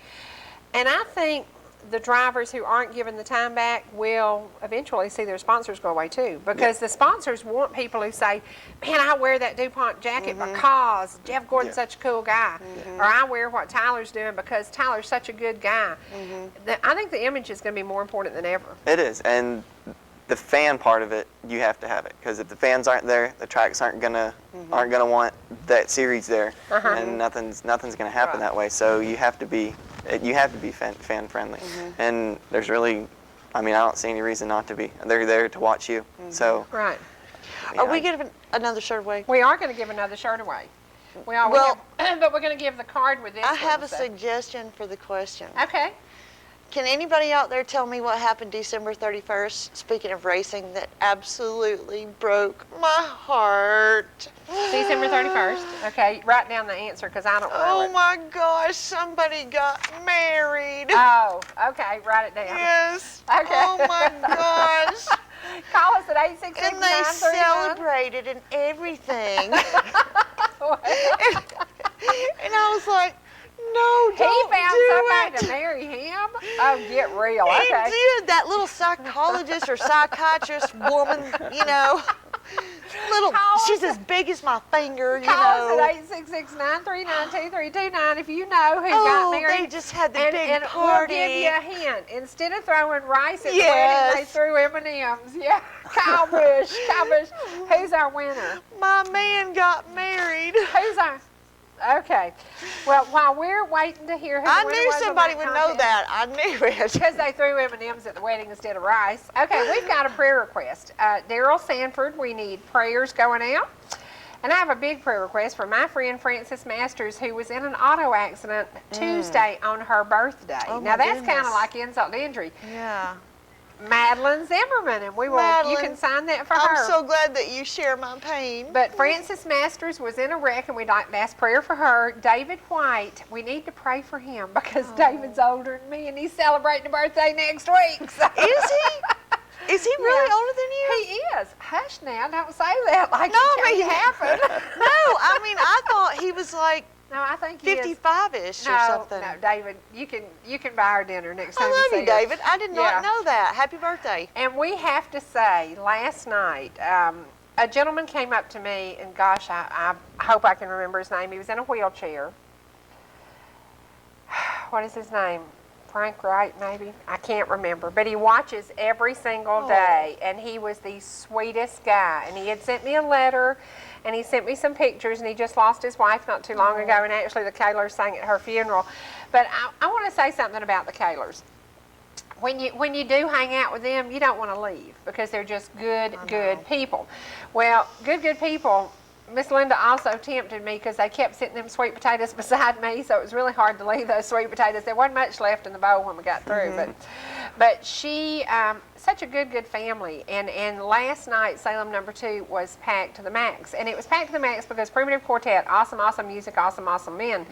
And I think the drivers who aren't given the time back will eventually see their sponsors go away too, because the sponsors want people who say, man, I wear that DuPont jacket because Jeff Gordon's such a cool guy, or I wear what Tyler's doing because Tyler's such a good guy. I think the image is going to be more important than ever. It is, and the fan part of it, you have to have it, because if the fans aren't there, the tracks aren't gonna want that series there, and nothing's gonna happen that way. So you have to be fan friendly, and there's really, I mean, I don't see any reason not to be. They're there to watch you. So Right. yeah, Are we giving another shirt away? We are going to give another shirt away. We are, Well- but we're going to give the card with this. I have one, a so. suggestion for the question. Okay. Can anybody out there tell me what happened December 31st, speaking of racing, that absolutely broke my heart? December 31st. Okay, write down the answer because I don't know Oh it. my gosh, somebody got married. Oh, okay, write it down. Yes. Okay. Oh my gosh. Call us at 866-939. And they celebrated and everything. And I was like, no, He don't found do somebody it. to marry him? Oh, get real. He Okay. did. That little psychologist or psychiatrist woman, you know. She's as big as my finger, you Call know. us at 866-939-2329 if you know who got married. They just had the and, big and party. we'll give you a hint. Instead of throwing rice at the Yes. wedding, they threw M&Ms. Yeah, Kyle Busch. Who's our winner? My man got married. Who's our? Okay. Well, while we're waiting to hear who the I winner knew was on somebody would know contest, that. I knew it. because they threw M&Ms at the wedding instead of rice. Okay, we've got a prayer request. Daryl Sanford, we need prayers going out. And I have a big prayer request for my friend Frances Masters, who was in an auto accident Tuesday on her birthday. Oh, now, my that's kind goodness. of like insult to injury. Yeah. Madeline Zimmerman, and we will. You Madeline, can sign that for I'm her. so glad that you share my pain. But Frances Masters was in a wreck, and we'd like to ask prayer for her. David White, we need to pray for him because David's older than me, and he's celebrating a birthday next week. So. Is he? Is he really older than you? He is. Hush now, don't say that like No, it I mean- happened. No, I mean, I thought he was like No, I think he is. 55-ish or something. No, David, you can buy our dinner next time I love you you, see us. David. I did not Yeah. know that. Happy birthday. And we have to say, last night, a gentleman came up to me, and gosh, I hope I can remember his name. He was in a wheelchair. What is his name? Frank Wright, maybe? I can't remember. But he watches every single day, and he was the sweetest guy. And he had sent me a letter, and he sent me some pictures, and he just lost his wife not too long ago, and actually the Kaylors sang at her funeral. But I want to say something about the Kaylors. When you do hang out with them, you don't want to leave because they're just good people. Well, good people. Miss Linda also tempted me because they kept sitting them sweet potatoes beside me, so it was really hard to leave those sweet potatoes. There wasn't much left in the bowl when we got through, but she, such a good family. And last night, Salem number 2 was packed to the max, and it was packed to the max because Primitive Quartet, awesome music, awesome men,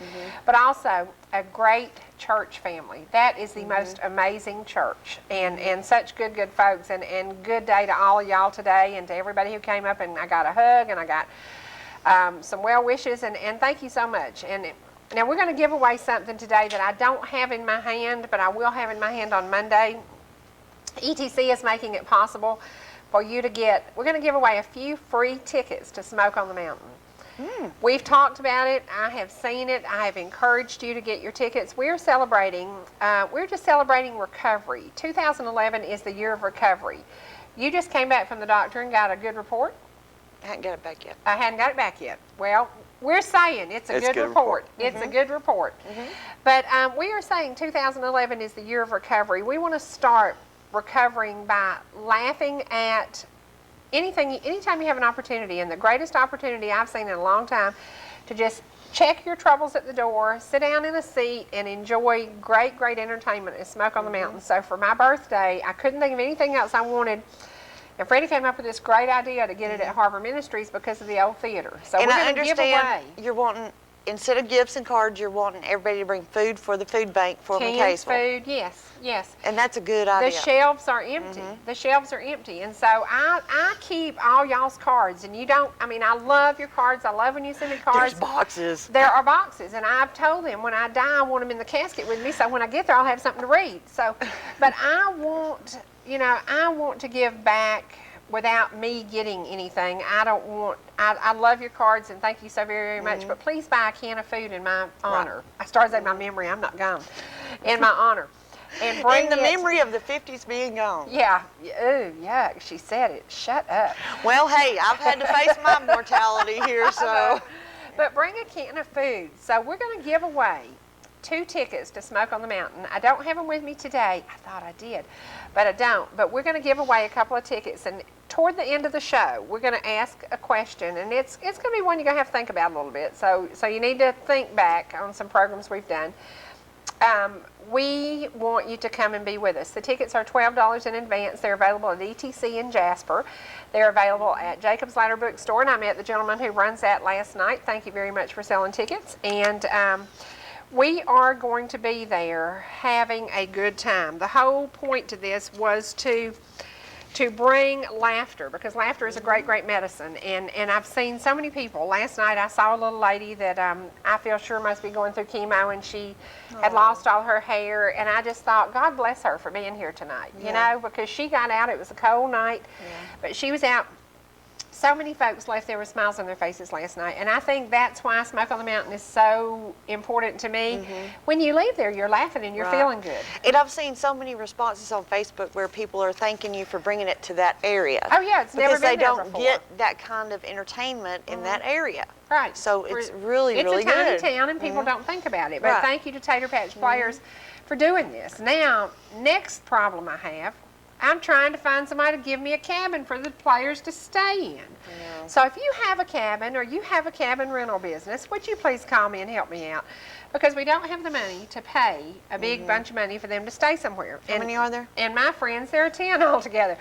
but also a great church family. That is the most amazing church, and such good folks, and good day to all of y'all today, and to everybody who came up, and I got a hug, and I got some well wishes, and thank you so much. And now we're going to give away something today that I don't have in my hand, but I will have in my hand on Monday. ETC is making it possible for you to get, we're going to give away a few free tickets to Smoke on the Mountain. We've talked about it. I have seen it. I have encouraged you to get your tickets. We're celebrating, we're just celebrating recovery. 2011 is the year of recovery. You just came back from the doctor and got a good report? I hadn't got it back yet. I hadn't got it back yet. Well, we're saying it's a good report. It's a good report. But we are saying 2011 is the year of recovery. We want to start recovering by laughing at anytime you have an opportunity, and the greatest opportunity I've seen in a long time, to just check your troubles at the door, sit down in a seat, and enjoy great entertainment and Smoke on the Mountain. So for my birthday, I couldn't think of anything else I wanted. And Freddie came up with this great idea to get it at Harbor Ministries because of the old theater. So And we're I going to give understand away you're wanting, instead of gifts and cards, you're wanting everybody to bring food for the food bank for canned McCaseville. food. Yes. And that's a good The idea. shelves are empty. The shelves are empty. And so I keep all y'all's cards. And you don't, I mean, I love your cards. I love when you send me cards. There's boxes. There are boxes. And I've told them when I die, I want them in the casket with me. So when I get there, I'll have something to read. So, but I want to give back without me getting anything. I love your cards and thank you so very much, but please buy a can of food in my honor. I started saying my memory, I'm not gone. In my honor. And bring In the it- memory of the 50s being gone. Yeah. Ooh, yuck. She said it. Shut up. Well, hey, I've had to face my mortality here, so. But bring a can of food. So we're going to give away 2 tickets to Smoke on the Mountain. I don't have them with me today. I thought I did, but I don't. But we're going to give away a couple of tickets, and toward the end of the show, we're going to ask a question, and it's going to be one you're going to have to think about a little bit. So you need to think back on some programs we've done. We want you to come and be with us. The tickets are $12 in advance. They're available at ETC in Jasper. They're available at Jacob's Ladder Bookstore, and I met the gentleman who runs that last night. Thank you very much for selling tickets. And we are going to be there having a good time. The whole point to this was to bring laughter, because laughter is a great medicine. And I've seen so many people. Last night I saw a little lady that I feel sure must be going through chemo, and she had lost all her hair, and I just thought, God bless her for being here tonight, you know, because she got out. It was a cold night, but she was out. So many folks left there with smiles on their faces last night, and I think that's why Smoke on the Mountain is so important to me. When you leave there, you're laughing and you're feeling good. And I've seen so many responses on Facebook where people are thanking you for bringing it to that area. Oh yeah, it's never been there because they don't before. get that kind of entertainment in that area. Right. So it's really good. It's a tiny town, and people don't think about it. But Right. thank you to Tater Patch Players for doing this. Now, next problem I have, I'm trying to find somebody to give me a cabin for the players to stay in. Yeah. So if you have a cabin or you have a cabin rental business, would you please call me and help me out? Because we don't have the money to pay a big bunch of money for them to stay somewhere. How many are there? And my friends, there are 10 altogether.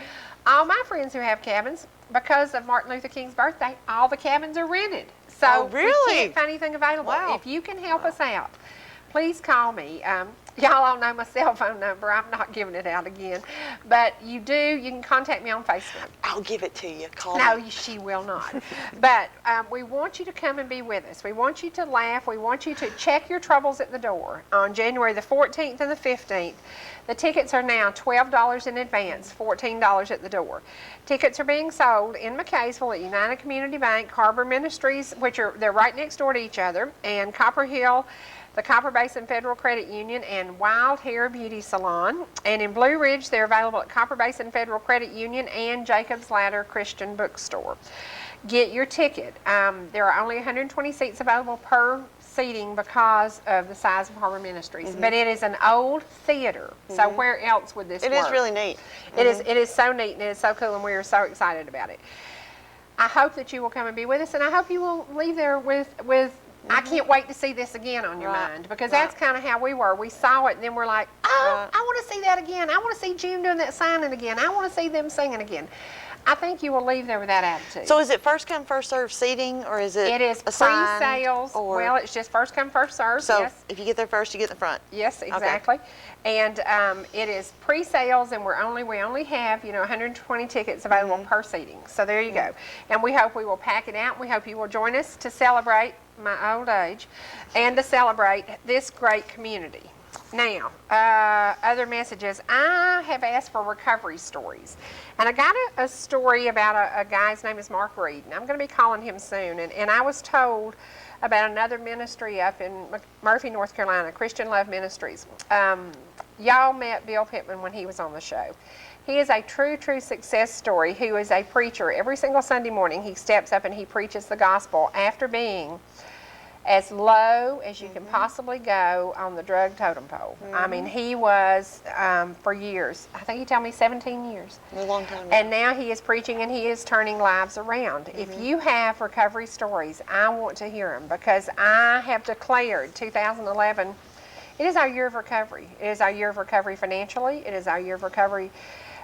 All my friends who have cabins, because of Martin Luther King's birthday, all the cabins are rented. So Oh, really? we can't find anything available. Wow. If you can help us out, please call me. Y'all all know my cell phone number. I'm not giving it out again. But you can contact me on Facebook. I'll give it to you. Call No, me. she will not. But we want you to come and be with us. We want you to laugh. We want you to check your troubles at the door on January the 14th and the 15th. The tickets are now $12 in advance, $14 at the door. Tickets are being sold in McCaysville at United Community Bank, Harbor Ministries, they're right next door to each other, and Copper Hill, the Copper Basin Federal Credit Union, and Wild Hair Beauty Salon. And in Blue Ridge, they're available at Copper Basin Federal Credit Union and Jacob's Ladder Christian Bookstore. Get your ticket. There are only 120 seats available per seating because of the size of Harbor Ministries. But it is an old theater, so where else would this work? It is really neat. It is so neat and it is so cool, and we are so excited about it. I hope that you will come and be with us, and I hope you will leave there with I can't wait to see this again on your Right. mind, because that's kind of how we were. We saw it and then we're like, oh, Right. I want to see that again. I want to see June doing that signing again. I want to see them singing again. I think you will leave there with that attitude. So is it first come, first served seating, or is it It is assigned, pre-sales. or- Well, it's just first come, first served. So Yes. if you get there first, you get in the front. Yes, exactly. And it is pre-sales, and we only have 120 tickets available per seating. So there you go. And we hope we will pack it out. We hope you will join us to celebrate my old age and to celebrate this great community. Now, other messages. I have asked for recovery stories. And I got a story about a guy's name is Mark Reed, and I'm going to be calling him soon. And I was told about another ministry up in Murphy, North Carolina, Christian Love Ministries. Y'all met Bill Pittman when he was on the show. He is a true success story who is a preacher. Every single Sunday morning he steps up and he preaches the gospel after being as low as you can possibly go on the drug totem pole. I mean, he was for years. I think he told me 17 years. A long time. And now he is preaching and he is turning lives around. If you have recovery stories, I want to hear them, because I have declared 2011, it is our year of recovery. It is our year of recovery financially. It is our year of recovery.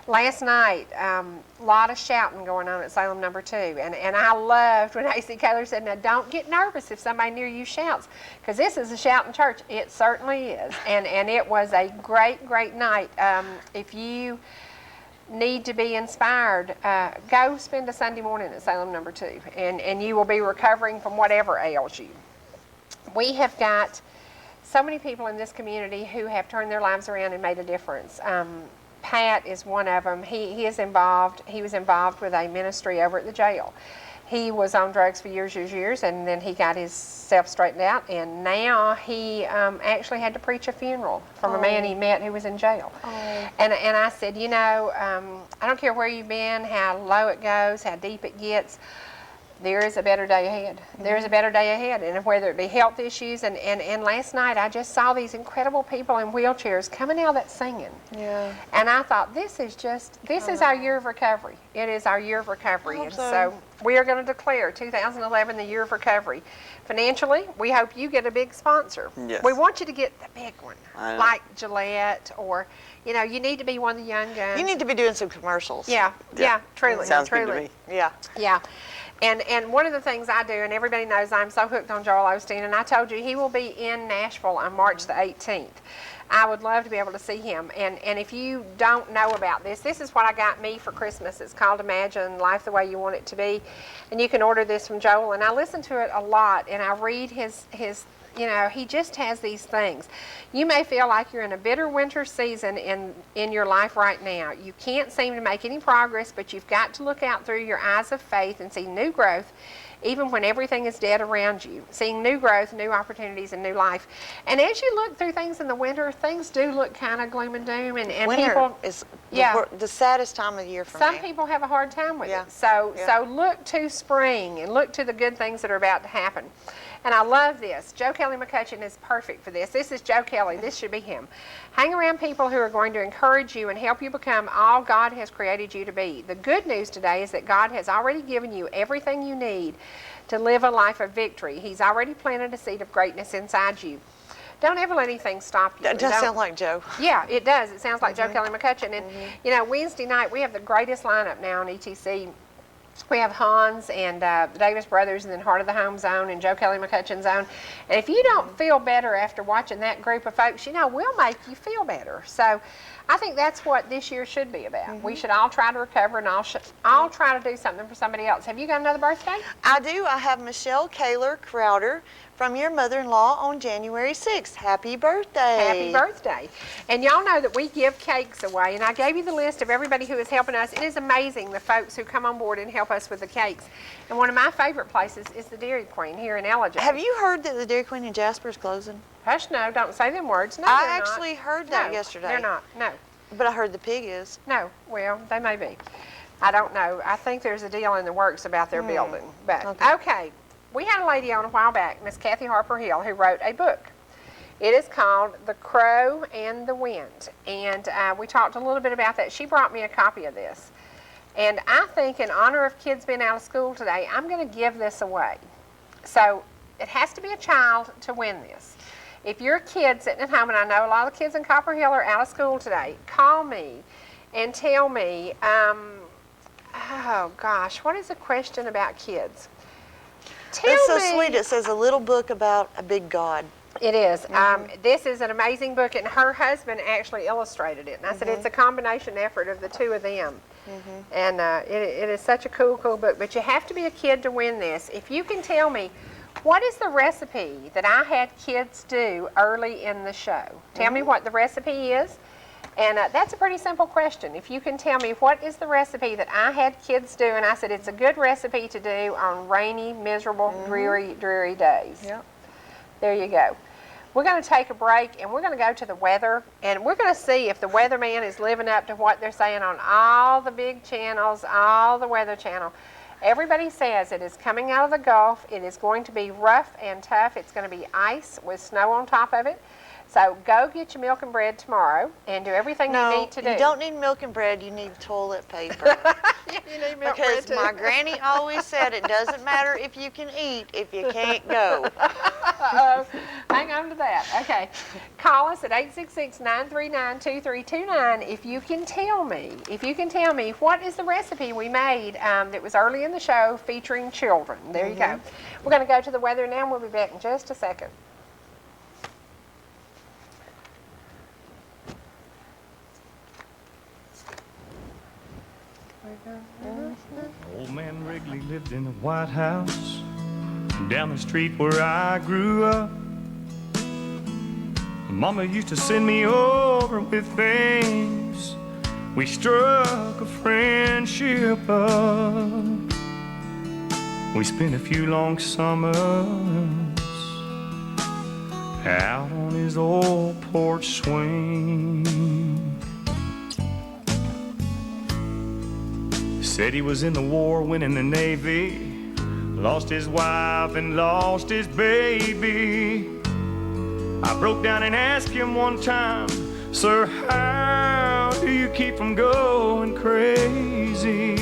Last night, a lot of shouting going on at Salem number 2. And I loved when A.C. Kaler said, now don't get nervous if somebody near you shouts, because this is a shouting church. It certainly is. And it was a great night. If you need to be inspired, go spend a Sunday morning at Salem number 2, and you will be recovering from whatever ails you. We have got so many people in this community who have turned their lives around and made a difference. Pat is one of them. He was involved with a ministry over at the jail. He was on drugs for years, and then he got himself straightened out, and now he actually had to preach a funeral from a man he met who was in jail. And I said, I don't care where you've been, how low it goes, how deep it gets, there is a better day ahead. There is a better day ahead, and whether it be health issues, and last night I just saw these incredible people in wheelchairs coming out of that singing. Yeah. And I thought, this is our year of recovery. It is our year of recovery. And so we are going to declare 2011 the year of recovery. Financially, we hope you get a big sponsor. Yes. We want you to get the big one, I know. like Gillette, or, you need to be one of the young guns. You need to be doing some commercials. Yeah, truly. Sounds truly. good to me. Yeah. Yeah. And one of the things I do, and everybody knows I'm so hooked on Joel Osteen, and I told you he will be in Nashville on March the 18th. I would love to be able to see him. And if you don't know about this is what I got me for Christmas. It's called Imagine Life the Way You Want It to Be. And you can order this from Joel. And I listen to it a lot, and I read his he just has these things. You may feel like you're in a bitter winter season in your life right now. You can't seem to make any progress, but you've got to look out through your eyes of faith and see new growth, even when everything is dead around you. Seeing new growth, new opportunities, and new life. And as you look through things in the winter, things do look kind of gloom and doom. And Winter people, is Yeah. the saddest time of year for some me. people have a hard time with Yeah. it. So Yeah. look to spring and look to the good things that are about to happen. And I love this. Joe Kelly McCutcheon is perfect for this. This is Joe Kelly. This should be him. Hang around people who are going to encourage you and help you become all God has created you to be. The good news today is that God has already given you everything you need to live a life of victory. He's already planted a seed of greatness inside you. Don't ever let anything stop you. That does sound like Joe. Yeah, it does. It sounds like Joe Kelly McCutcheon. And, you know, Wednesday night, we have the greatest lineup now on ETC. We have Hans and the Davis Brothers, and then Heart of the Home Zone and Joe Kelly McCutcheon Zone. And if you don't feel better after watching that group of folks, you know, we'll make you feel better. So I think that's what this year should be about. We should all try to recover and all try to do something for somebody else. Have you got another birthday? I do. I have Michelle Kaler Crowder from your mother-in-law on January 6th. Happy birthday. Happy birthday. And y'all know that we give cakes away, and I gave you the list of everybody who is helping us. It is amazing, the folks who come on board and help us with the cakes. And one of my favorite places is the Dairy Queen here in Ellijay. Have you heard that the Dairy Queen in Jasper is closing? Hush, no, don't say them words. No, I they're not. actually heard that No, yesterday. They're not, no. But I heard the pig is. No, well, they may be. I don't know. I think there's a deal in the works about their building. But, okay. We had a lady on a while back, Miss Kathy Harper Hill, who wrote a book. It is called The Crow and the Wind. And we talked a little bit about that. She brought me a copy of this. And I think in honor of kids being out of school today, I'm going to give this away. So it has to be a child to win this. If you're a kid sitting at home, and I know a lot of the kids in Copper Hill are out of school today, call me and tell me, oh gosh, what is the question about kids? That's so sweet. It says a little book about a big God. It is. This is an amazing book, and her husband actually illustrated it. And I said it's a combination effort of the two of them. And it is such a cool book. But you have to be a kid to win this. If you can tell me, what is the recipe that I had kids do early in the show? Tell me what the recipe is. And that's a pretty simple question. If you can tell me what is the recipe that I had kids do, and I said it's a good recipe to do on rainy, miserable, dreary days. Yep. There you go. We're going to take a break, and we're going to go to the weather, and we're going to see if the weatherman is living up to what they're saying on all the big channels, all the Weather Channel. Everybody says it is coming out of the Gulf. It is going to be rough and tough. It's going to be ice with snow on top of it. So go get your milk and bread tomorrow and do everything you need to do. You don't need milk and bread. You need toilet paper. You need milk Because bread too. my granny always said it doesn't matter if you can eat if you can't go. Uh-oh. Hang on to that. Okay. Call us at 866-939-2329 if you can tell me what is the recipe we made that was early in the show featuring children. There you go. We're going to go to the weather now, and we'll be back in just a second. Old man Wrigley lived in the White House down the street where I grew up. Mama used to send me over with things. We struck a friendship up. We spent a few long summers out on his old porch swing. Said he was in the war, went in the Navy, lost his wife and lost his baby. I broke down and asked him one time, sir, how do you keep from going crazy?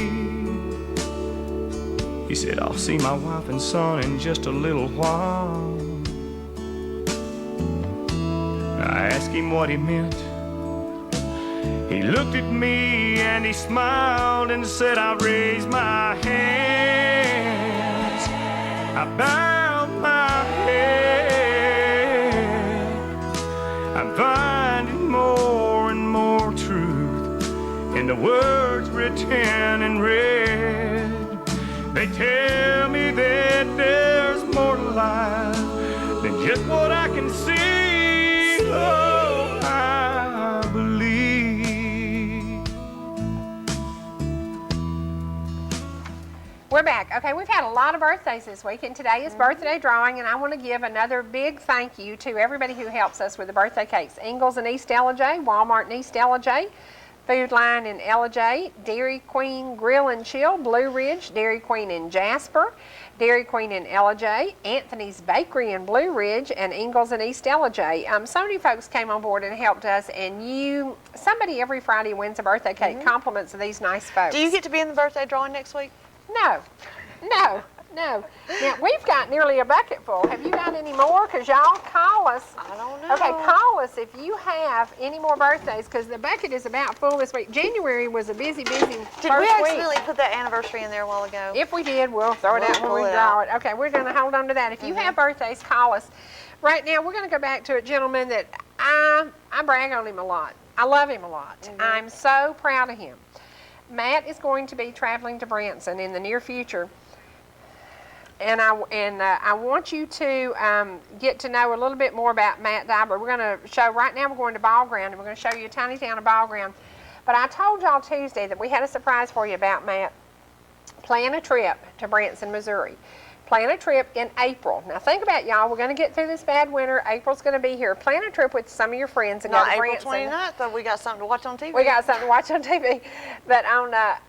He said, I'll see my wife and son in just a little while. I asked him what he meant. He looked at me and he smiled and said, I raised my hands, I bowed my head. I'm finding more and more truth in the words written in red. They tell me that there's more to life than just what I can see. Oh, I believe. We're back. Okay, we've had a lot of birthdays this week, and today is birthday drawing, and I want to give another big thank you to everybody who helps us with the birthday cakes. Ingles in East Ellijay, Walmart in East Ellijay, Food Line in Ellijay, Dairy Queen Grill and Chill, Blue Ridge, Dairy Queen in Jasper, Dairy Queen in Ellijay, Anthony's Bakery in Blue Ridge, and Ingalls in East Ellijay. So many folks came on board and helped us, and somebody every Friday wins a birthday cake. Compliments of these nice folks. Do you get to be in the birthday drawing next week? No. Now, we've got nearly a bucket full. Have you got any more? Because y'all call us. I don't know. Okay, call us if you have any more birthdays, because the bucket is about full this week. January was a busy Did first we accidentally put that anniversary in there a while ago? If we did, we'll throw it out when we pull it draw out. it. Okay, we're going to hold on to that. If you have birthdays, call us. Right now, we're going to go back to a gentleman that I brag on him a lot. I love him a lot. I'm so proud of him. Matt is going to be traveling to Branson in the near future. And I want you to get to know a little bit more about Matt Dibler. We're going to show, right now we're going to Ball Ground, and we're going to show you a tiny town of Ball Ground. But I told y'all Tuesday that we had a surprise for you about Matt. Plan a trip to Branson, Missouri. Plan a trip in April. Now think about y'all, we're going to get through this bad winter. April's going to be here. Plan a trip with some of your friends and go to April Branson. 29th, though we got something to watch on TV. We got something to watch on TV. But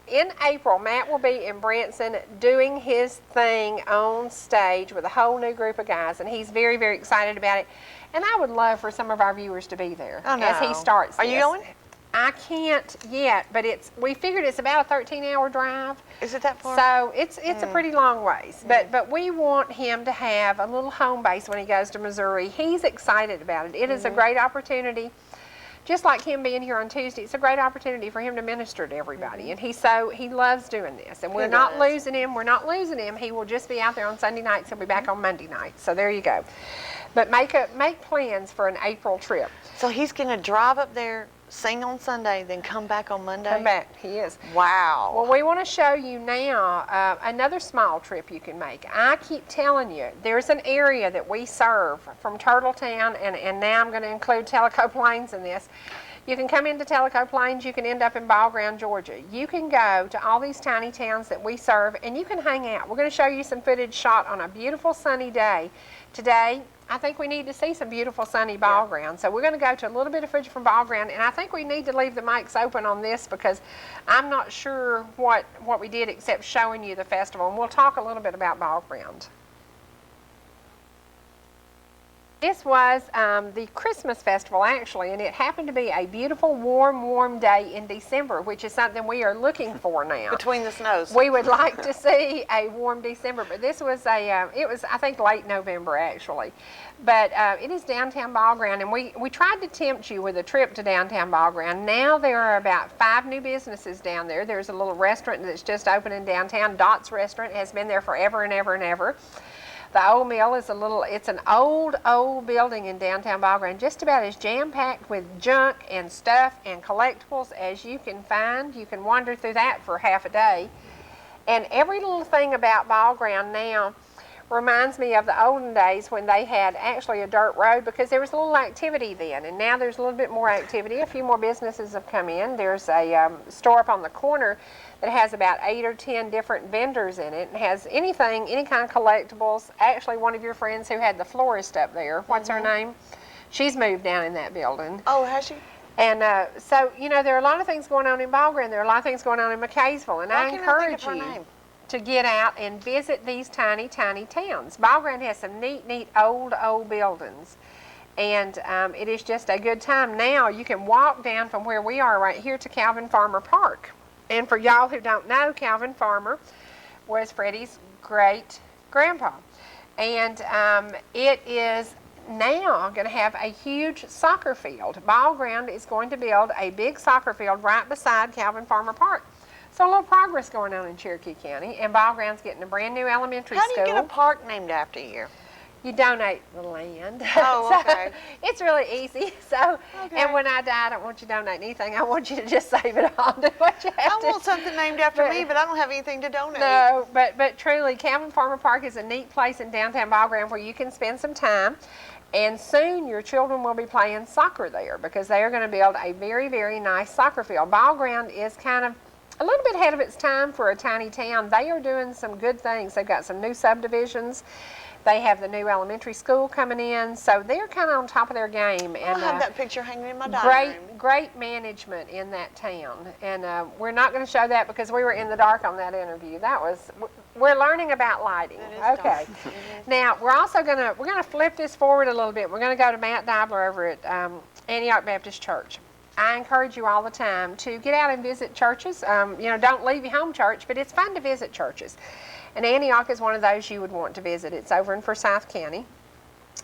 in April, Matt will be in Branson doing his thing on stage with a whole new group of guys, and he's very, very excited about it. And I would love for some of our viewers to be there as he starts Are you this. going? I can't yet, but we figured it's about a 13-hour drive. Is it that far? So it's a pretty long ways. But we want him to have a little home base when he goes to Missouri. He's excited about it. It is a great opportunity. Just like him being here on Tuesday, it's a great opportunity for him to minister to everybody. And he loves doing this. And we're not losing him. We're not losing him. He will just be out there on Sunday nights. He'll be back on Monday nights. So there you go. But make plans for an April trip. So he's going to drive up there, sing on Sunday, then come back on Monday? Come back. He is. Wow. Well, we want to show you now another small trip you can make. I keep telling you, there's an area that we serve from Turtletown, and now I'm going to include Tellico Plains in this. You can come into Tellico Plains, you can end up in Ball Ground, Georgia. You can go to all these tiny towns that we serve, and you can hang out. We're going to show you some footage shot on a beautiful sunny day. Today, I think we need to see some beautiful sunny Ball Ground. So we're going to go to a little bit of footage from Ball Ground, and I think we need to leave the mics open on this because I'm not sure what we did except showing you the festival, and we'll talk a little bit about Ball Ground. This was the Christmas festival, actually, and it happened to be a beautiful, warm day in December, which is something we are looking for now. Between the snows. We would like to see a warm December, but this was it was, I think, late November, actually. But it is downtown Ball Ground, and we tried to tempt you with a trip to downtown Ball Ground. Now there are about 5 new businesses down there. There's a little restaurant that's just opened in downtown. Dot's Restaurant has been there forever and ever and ever. The Old Mill is it's an old building in downtown Ball Ground, just about as jam-packed with junk and stuff and collectibles as you can find. You can wander through that for half a day. And every little thing about Ball Ground now reminds me of the olden days when they had actually a dirt road, because there was a little activity then, and now there's a little bit more activity. A few more businesses have come in. There's a store up on the corner that has about 8 or 10 different vendors in it and has any kind of collectibles. Actually, one of your friends who had the florist up there, what's her name? She's moved down in that building. Oh, has she? And so, there are a lot of things going on in Ball Ground. There are a lot of things going on in McKaysville, and I encourage you to get out and visit these tiny towns. Ball Ground has some neat old buildings, and it is just a good time. Now you can walk down from where we are right here to Calvin Farmer Park. And for y'all who don't know, Calvin Farmer was Freddie's great grandpa, and it is now going to have a huge soccer field. Ball Ground is going to build a big soccer field right beside Calvin Farmer Park. So a little progress going on in Cherokee County, and Ball Ground's getting a brand new elementary school. How do you get a park named after you? You donate the land. Oh, okay. So it's really easy. So, and when I die, I don't want you to donate anything. I want you to just save it all. Do what you have to. I want something named after me, but I don't have anything to donate. No, but truly, Calvin Farmer Park is a neat place in downtown Ball Ground where you can spend some time. And soon your children will be playing soccer there because they are going to build a very, very nice soccer field. Ball Ground is kind of a little bit ahead of its time for a tiny town. They are doing some good things. They've got some new subdivisions. They have the new elementary school coming in, so they're kind of on top of their game. And I have that picture hanging in my dining room. Great management in that town. And we're not going to show that because we were in the dark on that interview. That was We're learning about lighting. That is Okay. dark. Now we're also gonna flip this forward a little bit. We're gonna go to Matt Dibler over at Antioch Baptist Church. I encourage you all the time to get out and visit churches. Don't leave your home church, but it's fun to visit churches. And Antioch is one of those you would want to visit. It's over in Forsyth County.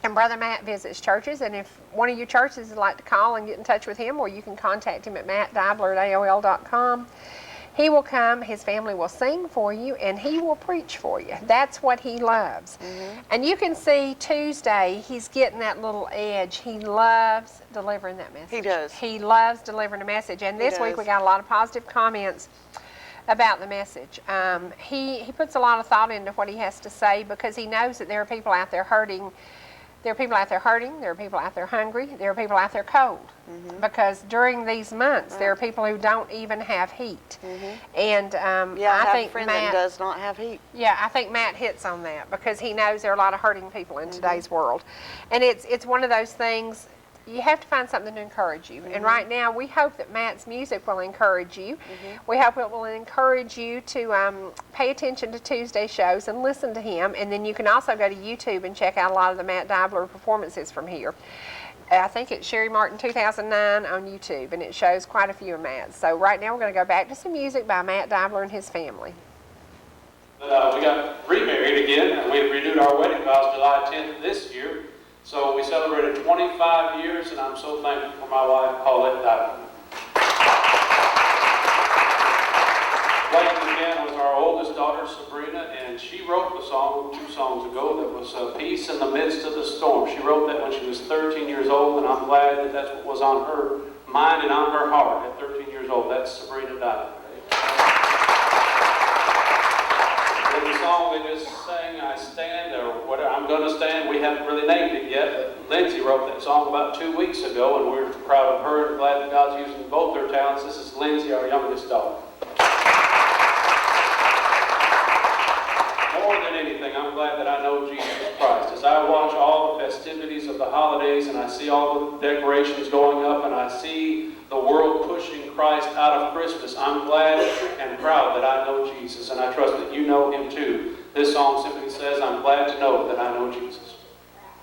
And Brother Matt visits churches, and if one of your churches would like to call and get in touch with him, or you can contact him at mattdibler@aol.com. He will come, his family will sing for you, and he will preach for you. That's what he loves. And you can see Tuesday, he's getting that little edge. He loves delivering that message. He does. He loves delivering a message. And this week we got a lot of positive comments about the message. He puts a lot of thought into what he has to say because he knows that there are people out there hurting. There are people out there hurting, there are people out there hungry, there are people out there cold. Because during these months, there are people who don't even have heat. And I think friend that does not have heat. Yeah, I think Matt hits on that because he knows there are a lot of hurting people in today's world. And it's one of those things, you have to find something to encourage you. And right now, we hope that Matt's music will encourage you. We hope it will encourage you to pay attention to Tuesday shows and listen to him. And then you can also go to YouTube and check out a lot of the Matt Dibler performances from here. I think it's Cherie Martin 2009 on YouTube, and it shows quite a few of Matt's. So right now, we're going to go back to some music by Matt Dibler and his family. But we got remarried again, and we renewed our wedding vows July 10th this year. So we celebrated 25 years, and I'm so thankful for my wife, Paulette Dibler. Playing again was our oldest daughter, Sabrina, and she wrote the song 2 songs ago that was Peace in the Midst of the Storm. She wrote that when she was 13 years old, and I'm glad that that's what was on her mind and on her heart at 13 years old. That's Sabrina Dibler. The song they just sang, I Stand, or whatever, I'm Gonna Stand, we haven't really named it yet, but Lindsay wrote that song about 2 weeks ago, and we're proud of her and glad that God's using both their talents. This is Lindsay, our youngest daughter. More than anything, I'm glad that I know Jesus Christ. As I watch all the festivities of the holidays, and I see all the decorations going up, and I see the world pushing Christ out of Christmas, I'm glad and proud that I know Jesus, and I trust that you know him too. This song simply says, I'm glad to know that I know Jesus.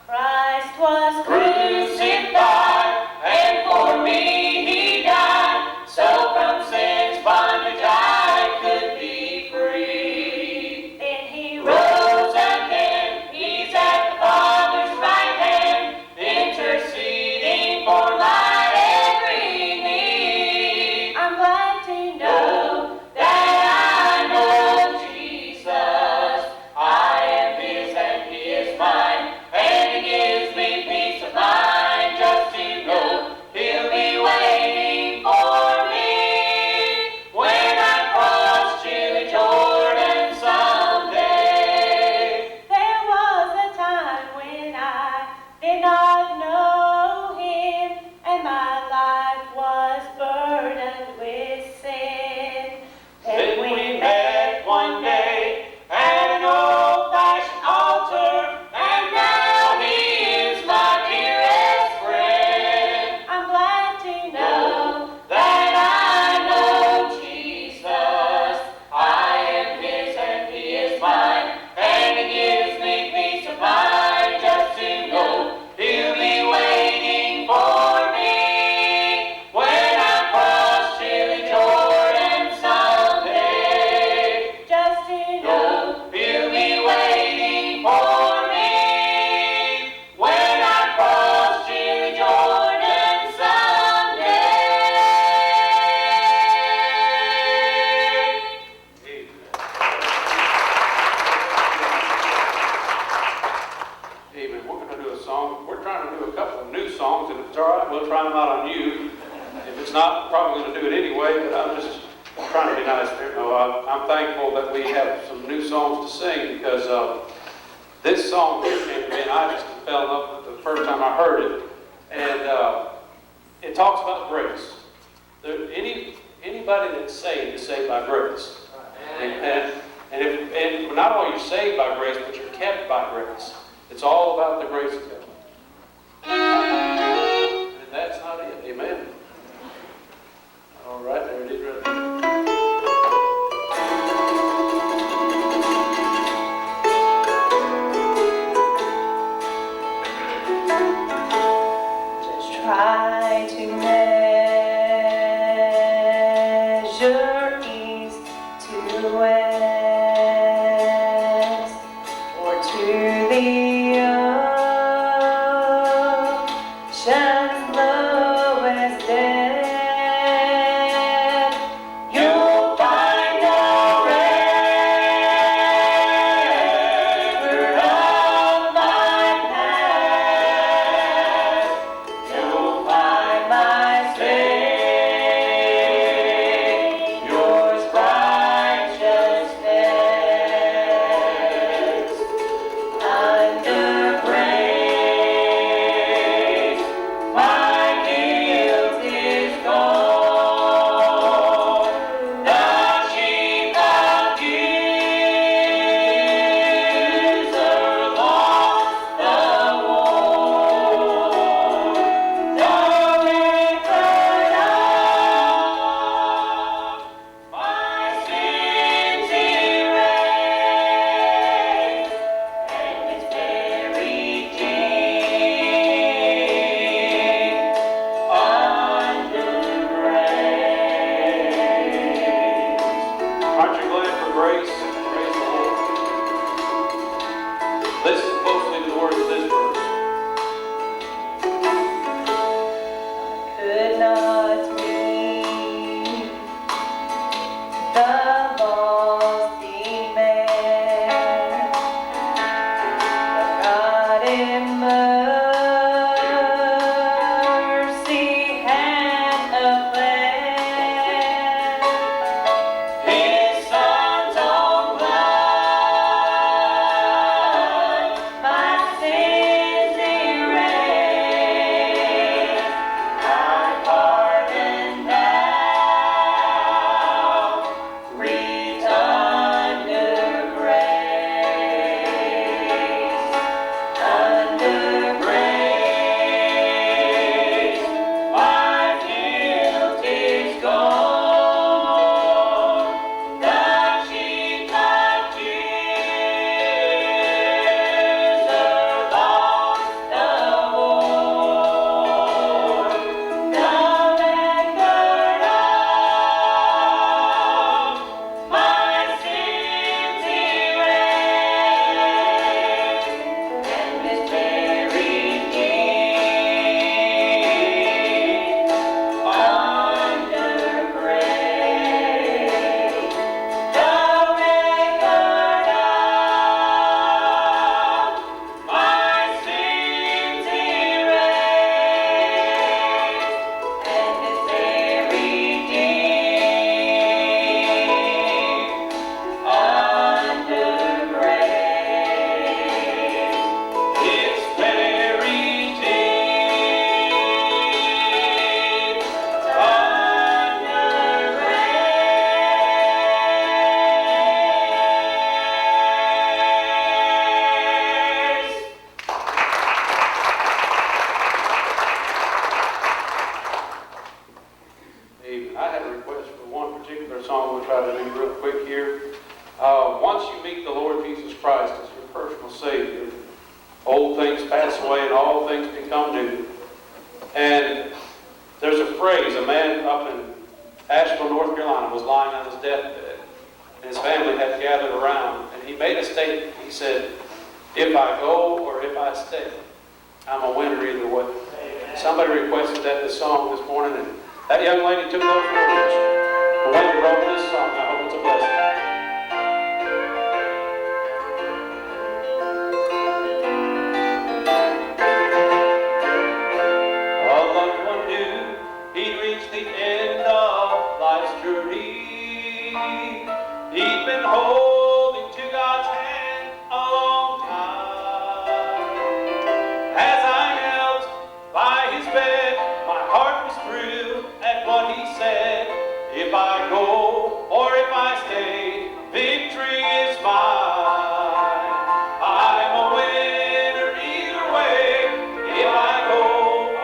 Christ was crucified, and for me he died, so from sin's bondage I could be free. Then he rose again, he's at the Father's right hand, interceding for my every need. I'm glad to know that I know Jesus. I am his and he is mine, and he gives me peace of mind just to know he'll be waiting for me when I cross Cherie, Jordan someday. There was a time when I did not know him, and my life was burdened with sin. Then we met one day at an old-fashioned altar, And now he is my dearest friend. I'm glad to know that I know Jesus. I am his and he is mine, and he gives me peace of mind just to know he'll be waiting for me when I cross Cherie, Jordan someday. Just to know he'll be waiting for me when I cross Cherie, Jordan someday. Amen. We're going to do a song. We're trying to do a couple of new songs, and if it's all right, we'll try them out on you. If it's not, we're probably going to do it anyway, but I'm just trying to be nice here. No, I'm thankful that we have some new songs to sing because this song here came to me, and I just fell in love with it the first time I heard it. And it talks about grace. Anybody that's saved is saved by grace. And not only you're saved by grace, but you're kept by grace. It's all about the grace of God. And that's not it. Amen. All right, there it is right there. try to measure east to west or to the ocean's lowest depth, you'll find a record of my past. You'll find my Savior's righteousness. Under grace, my guilt is gone. The sheep of Jesus lost the wool. The record of my sins erased, and it's buried deep under grace. Aren't you glad for grace? Praise the Lord. Listen closely to the words of this verse. Could not meet the lost demand, but God in mercy had a plan. His Son's own blood, my sins erased. My pardon now reads under grace. Under grace, my guilt is gone. The sheep of Jesus lost the wool. The record of my sins erased, and is buried deep under grace. The record of my sins erased, and is buried deep under grace. It's buried deep under grace. Amen. I had a request for one particular song we'll try to do real quick here. Once you meet the Lord Jesus Christ as your personal Savior, old things pass away and all things become new. And there's a phrase, a man up in Asheville, North Carolina was lying on his deathbed, and his family had gathered around, and he made a statement. He said, "If I go or if I stay, I'm a winner either way." Somebody requested that this song this morning, and that young lady took those words. The way you wrote this song, I hope it's a blessing. A loved one knew he'd reached the end of life's journey. He'd been holding to God's hand a long time. As I knelt by his bed, my heart was thrilled at what he said. If I go or if I stay, victory is mine. I'm a winner either way. If I go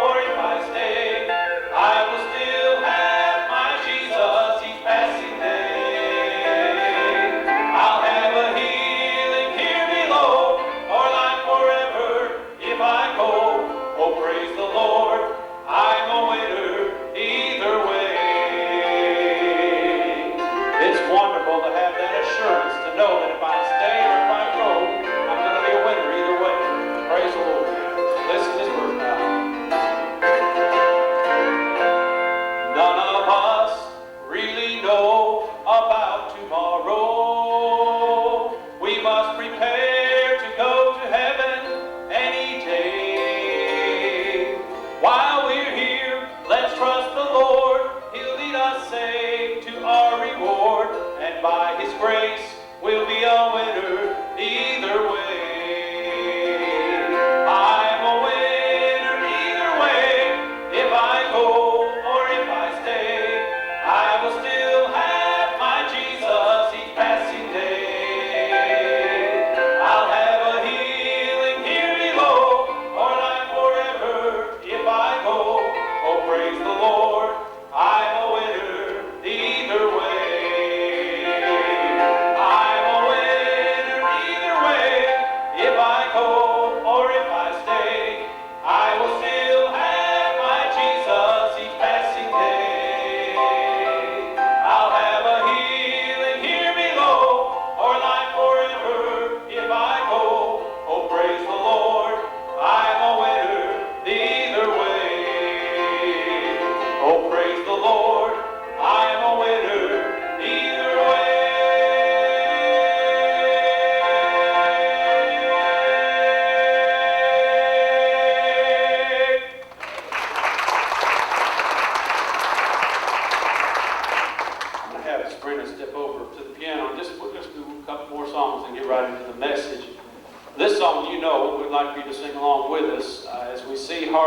or if I stay, I will still have my Jesus each passing day. I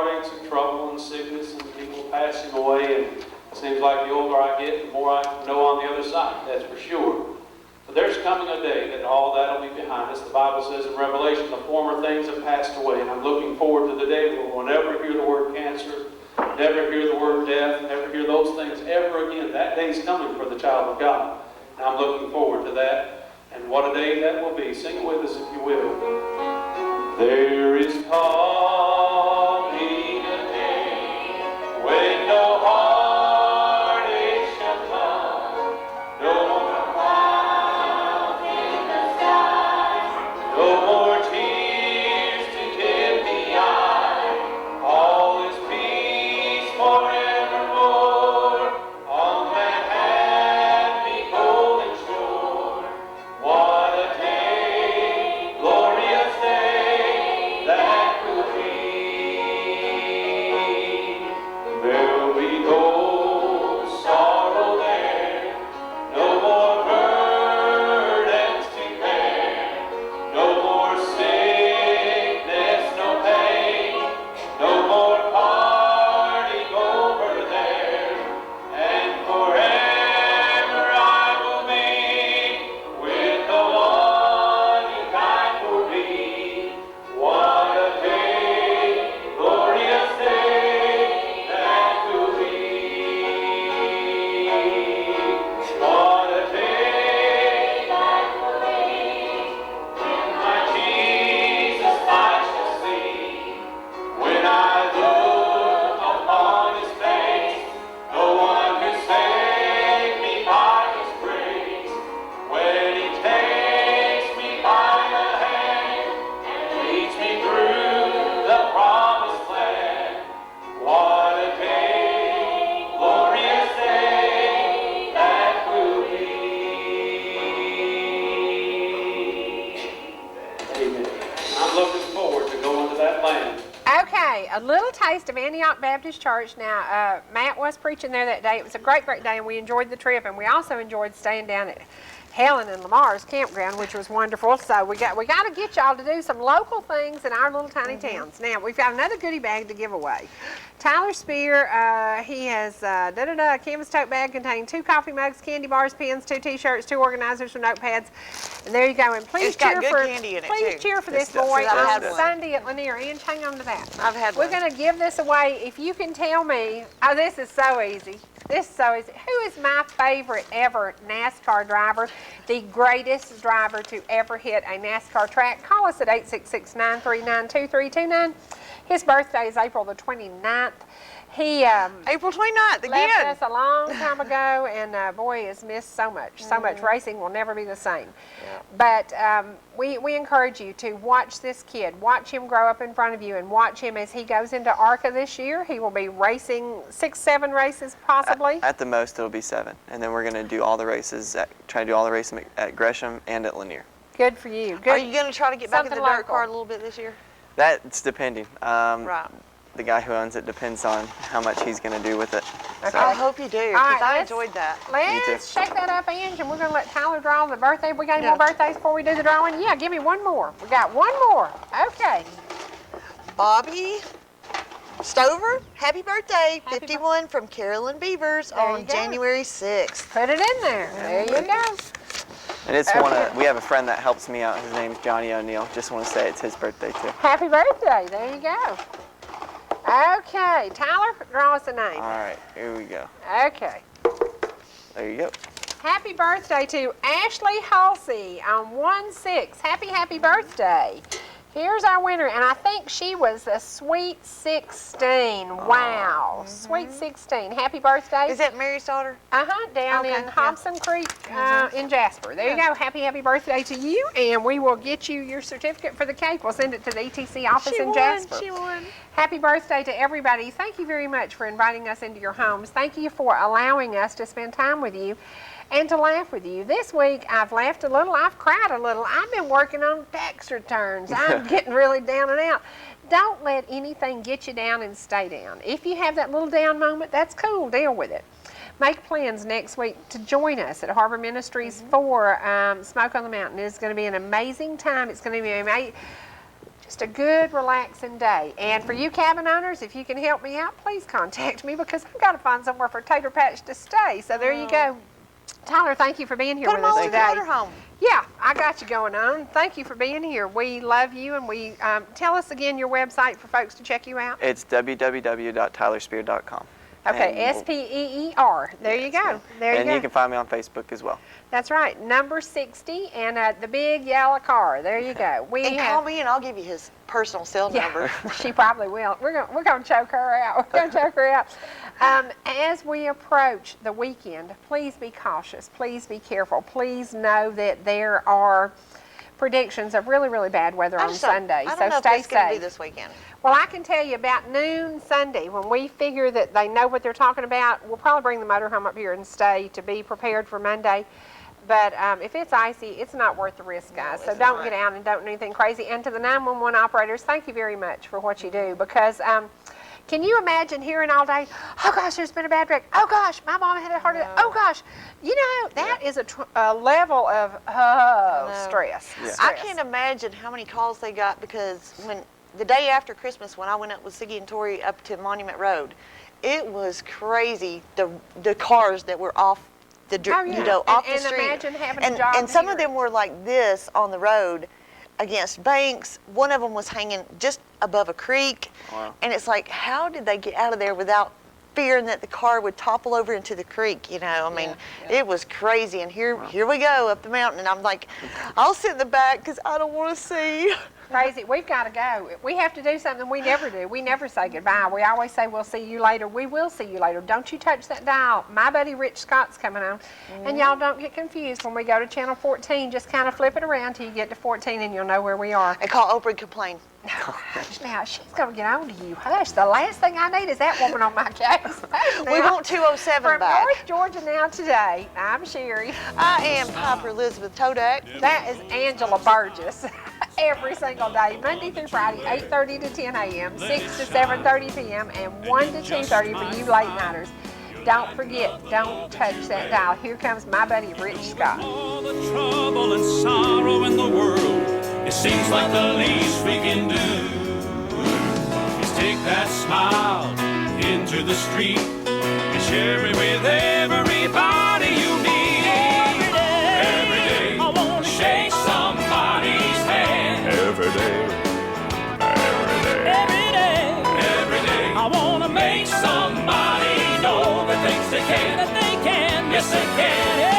heartaches and trouble and sickness and people passing away, and it seems like the older I get, the more I know on the other side, that's for sure. But there's coming a day that all that will be behind us. The Bible says in Revelation, the former things have passed away, and I'm looking forward to the day when we'll never hear the word cancer, never hear the word death, never hear those things ever again. That day's coming for the child of God, and I'm looking forward to that. And what a day that will be. Sing it with us if you will. There is coming a day when no heartache shall come, no more clouds in the sky, no more tears to dim the eye. All is peace forevermore on that happy golden shore. What a day, glorious day that will be. There'll be no sorrow there, no more burdens to bear, no more sickness, no pain, no more parting over there, and forever I will be with the one who died for me. What a day, glorious day that will be. What a day that will be, when my Jesus I shall see. When I look upon his face, the one who saved me by his grace. When he takes me by the hand and leads me through the promised land. What a day, glorious day that will be. Amen. I'm looking forward to going to that land. Okay, a little taste of Antioch Baptist Church. Now, Matt was preaching there that day. It was a great, great day, and we enjoyed the trip, and we also enjoyed staying down at Helen and Lamar's campground, which was wonderful. So we got to get y'all to do some local things in our little tiny towns. Now, we've got another goodie bag to give away. Tyler Speer, he has a canvas tote bag containing 2 coffee mugs, candy bars, pens, 2 t-shirts, 2 organizers with notepads. And there you go. And please It's got cheer good for candy in it, please too. cheer for Yes, this it does. boy I've on had one. Sunday at Lanier. Inch, hang on to that. I've had We're one. going to give this away. If you can tell me, oh, this is so easy. This is so easy. Who is my favorite ever NASCAR driver? The greatest driver to ever hit a NASCAR track? Call us at 866-939-2329. His birthday is April the 29th. He April 29th, left again. us a long time ago, and boy, has missed so much. So much racing will never be the same. But we encourage you to watch this kid. Watch him grow up in front of you, and watch him as he goes into ARCA this year. He will be racing 6, 7 races possibly. At the most, it'll be 7, and then we're going to do all the races. Try to do all the races at Gresham and at Lanier. Good for you. Good. Are you going to try to get back in the Something dirt local. car a little bit this year? That's depending. Right. The guy who owns it depends on how much he's going to do with it. So, I hope you do, All because right, I let's- enjoyed that. Let's shake that up, Ange, and we're going to let Tyler draw the birthday. We got any more Yeah. birthdays before we do the drawing? Yeah, give me one more. We got one more. Okay. Bobby Stover, happy birthday, Happy 51 from Carolyn Beavers There you on go. January 6th. Put it in there. There you go. and it's Okay. we have a friend that helps me out. His name's Johnny O'Neill. Just want to say it's his birthday too. Happy birthday. There you go. Okay. Tyler, draw us a name. All right, here we go. Okay. There you go. Happy birthday to Ashley Halsey on 1/6. Happy birthday. Here's our winner, and I think she was a Sweet 16. Wow. Sweet 16. Happy birthday. Is that Mary's daughter? Down Okay, in yeah. Hobson Creek in Jasper. There you go. Happy birthday to you, and we will get you your certificate for the cake. We'll send it to the ETC office in Jasper. She won. Happy birthday to everybody. Thank you very much for inviting us into your homes. Thank you for allowing us to spend time with you and to laugh with you. This week, I've laughed a little. I've cried a little. I've been working on tax returns. I'm getting really down and out. Don't let anything get you down and stay down. If you have that little down moment, that's cool. Deal with it. Make plans next week to join us at Harbor Ministries for Smoke on the Mountain. It's going to be an amazing time. It's going to be amazing. just a good, relaxing day. And for you cabin owners, if you can help me out, please contact me because I've got to find somewhere for Tater Patch to stay. So there you go. Tyler, thank you for being here Put with them all us in the today. motorhome. Yeah, I got you going on. Thank you for being here. We love you, and we tell us again your website for folks to check you out. It's www.tylerspeer.com. Okay, And SPEER. There you go. There you and go. you can find me on Facebook as well. That's right. Number 60 and the big yellow car. There you go. We And call me and I'll give you his personal cell number. She probably will. We're going to choke her out. We're going to choke her out. As we approach the weekend, please be cautious. Please be careful. Please know that there are predictions of really, really bad weather on Sunday. I don't So know stay if it's going to be safe. this weekend. Well, I can tell you about noon Sunday, when we figure that they know what they're talking about, we'll probably bring the motorhome up here and stay to be prepared for Monday. But if it's icy, it's not worth the risk, guys. So don't get out and don't do anything crazy. And to the 911 operators, thank you very much for what you do. Because can you imagine hearing all day, oh gosh, there's been a bad wreck. Oh gosh, my mom had a heart attack. Oh gosh. You know, that is a level of stress. Yeah. I can't imagine how many calls they got because when the day after Christmas, when I went up with Siggy and Tori up to Monument Road, it was crazy. The cars that were off the off the street. Imagine having a job and some here. of them were like this on the road against banks. One of them was hanging just above a creek. Wow. And it's like, how did they get out of there without fearing that the car would topple over into the creek? You know, I mean, it was crazy. And here we go up the mountain, and I'm like, I'll sit in the back because I don't want to see. Crazy. We've got to go. We have to do something we never do. We never say goodbye. We always say we'll see you later. We will see you later. Don't you touch that dial. My buddy Rich Scott's coming on. And y'all don't get confused when we go to channel 14. Just kind of flip it around till you get to 14 and you'll know where we are. And call Oprah and complain. Hush now. She's going to get on to you. Hush. The last thing I need is that woman on my case. Hush We now. want 207 From back. North Georgia now today, I'm Cherie. I am Piper Elizabeth Todak. That is Angela Burgess. Every single day, Monday through Friday, 8:30 to 10 a.m., 6 to 7:30 p.m., and 1 to 2:30 for you late nighters. Don't forget, don't touch that dial. Here comes my buddy Rich Scott. All the trouble and sorrow in the world, it seems like the least we can do is take that smile into the street and share it with everybody you meet. Every day, I want to shake somebody's hand. Every day, Every day, I want to make somebody know the things they can, yes they can.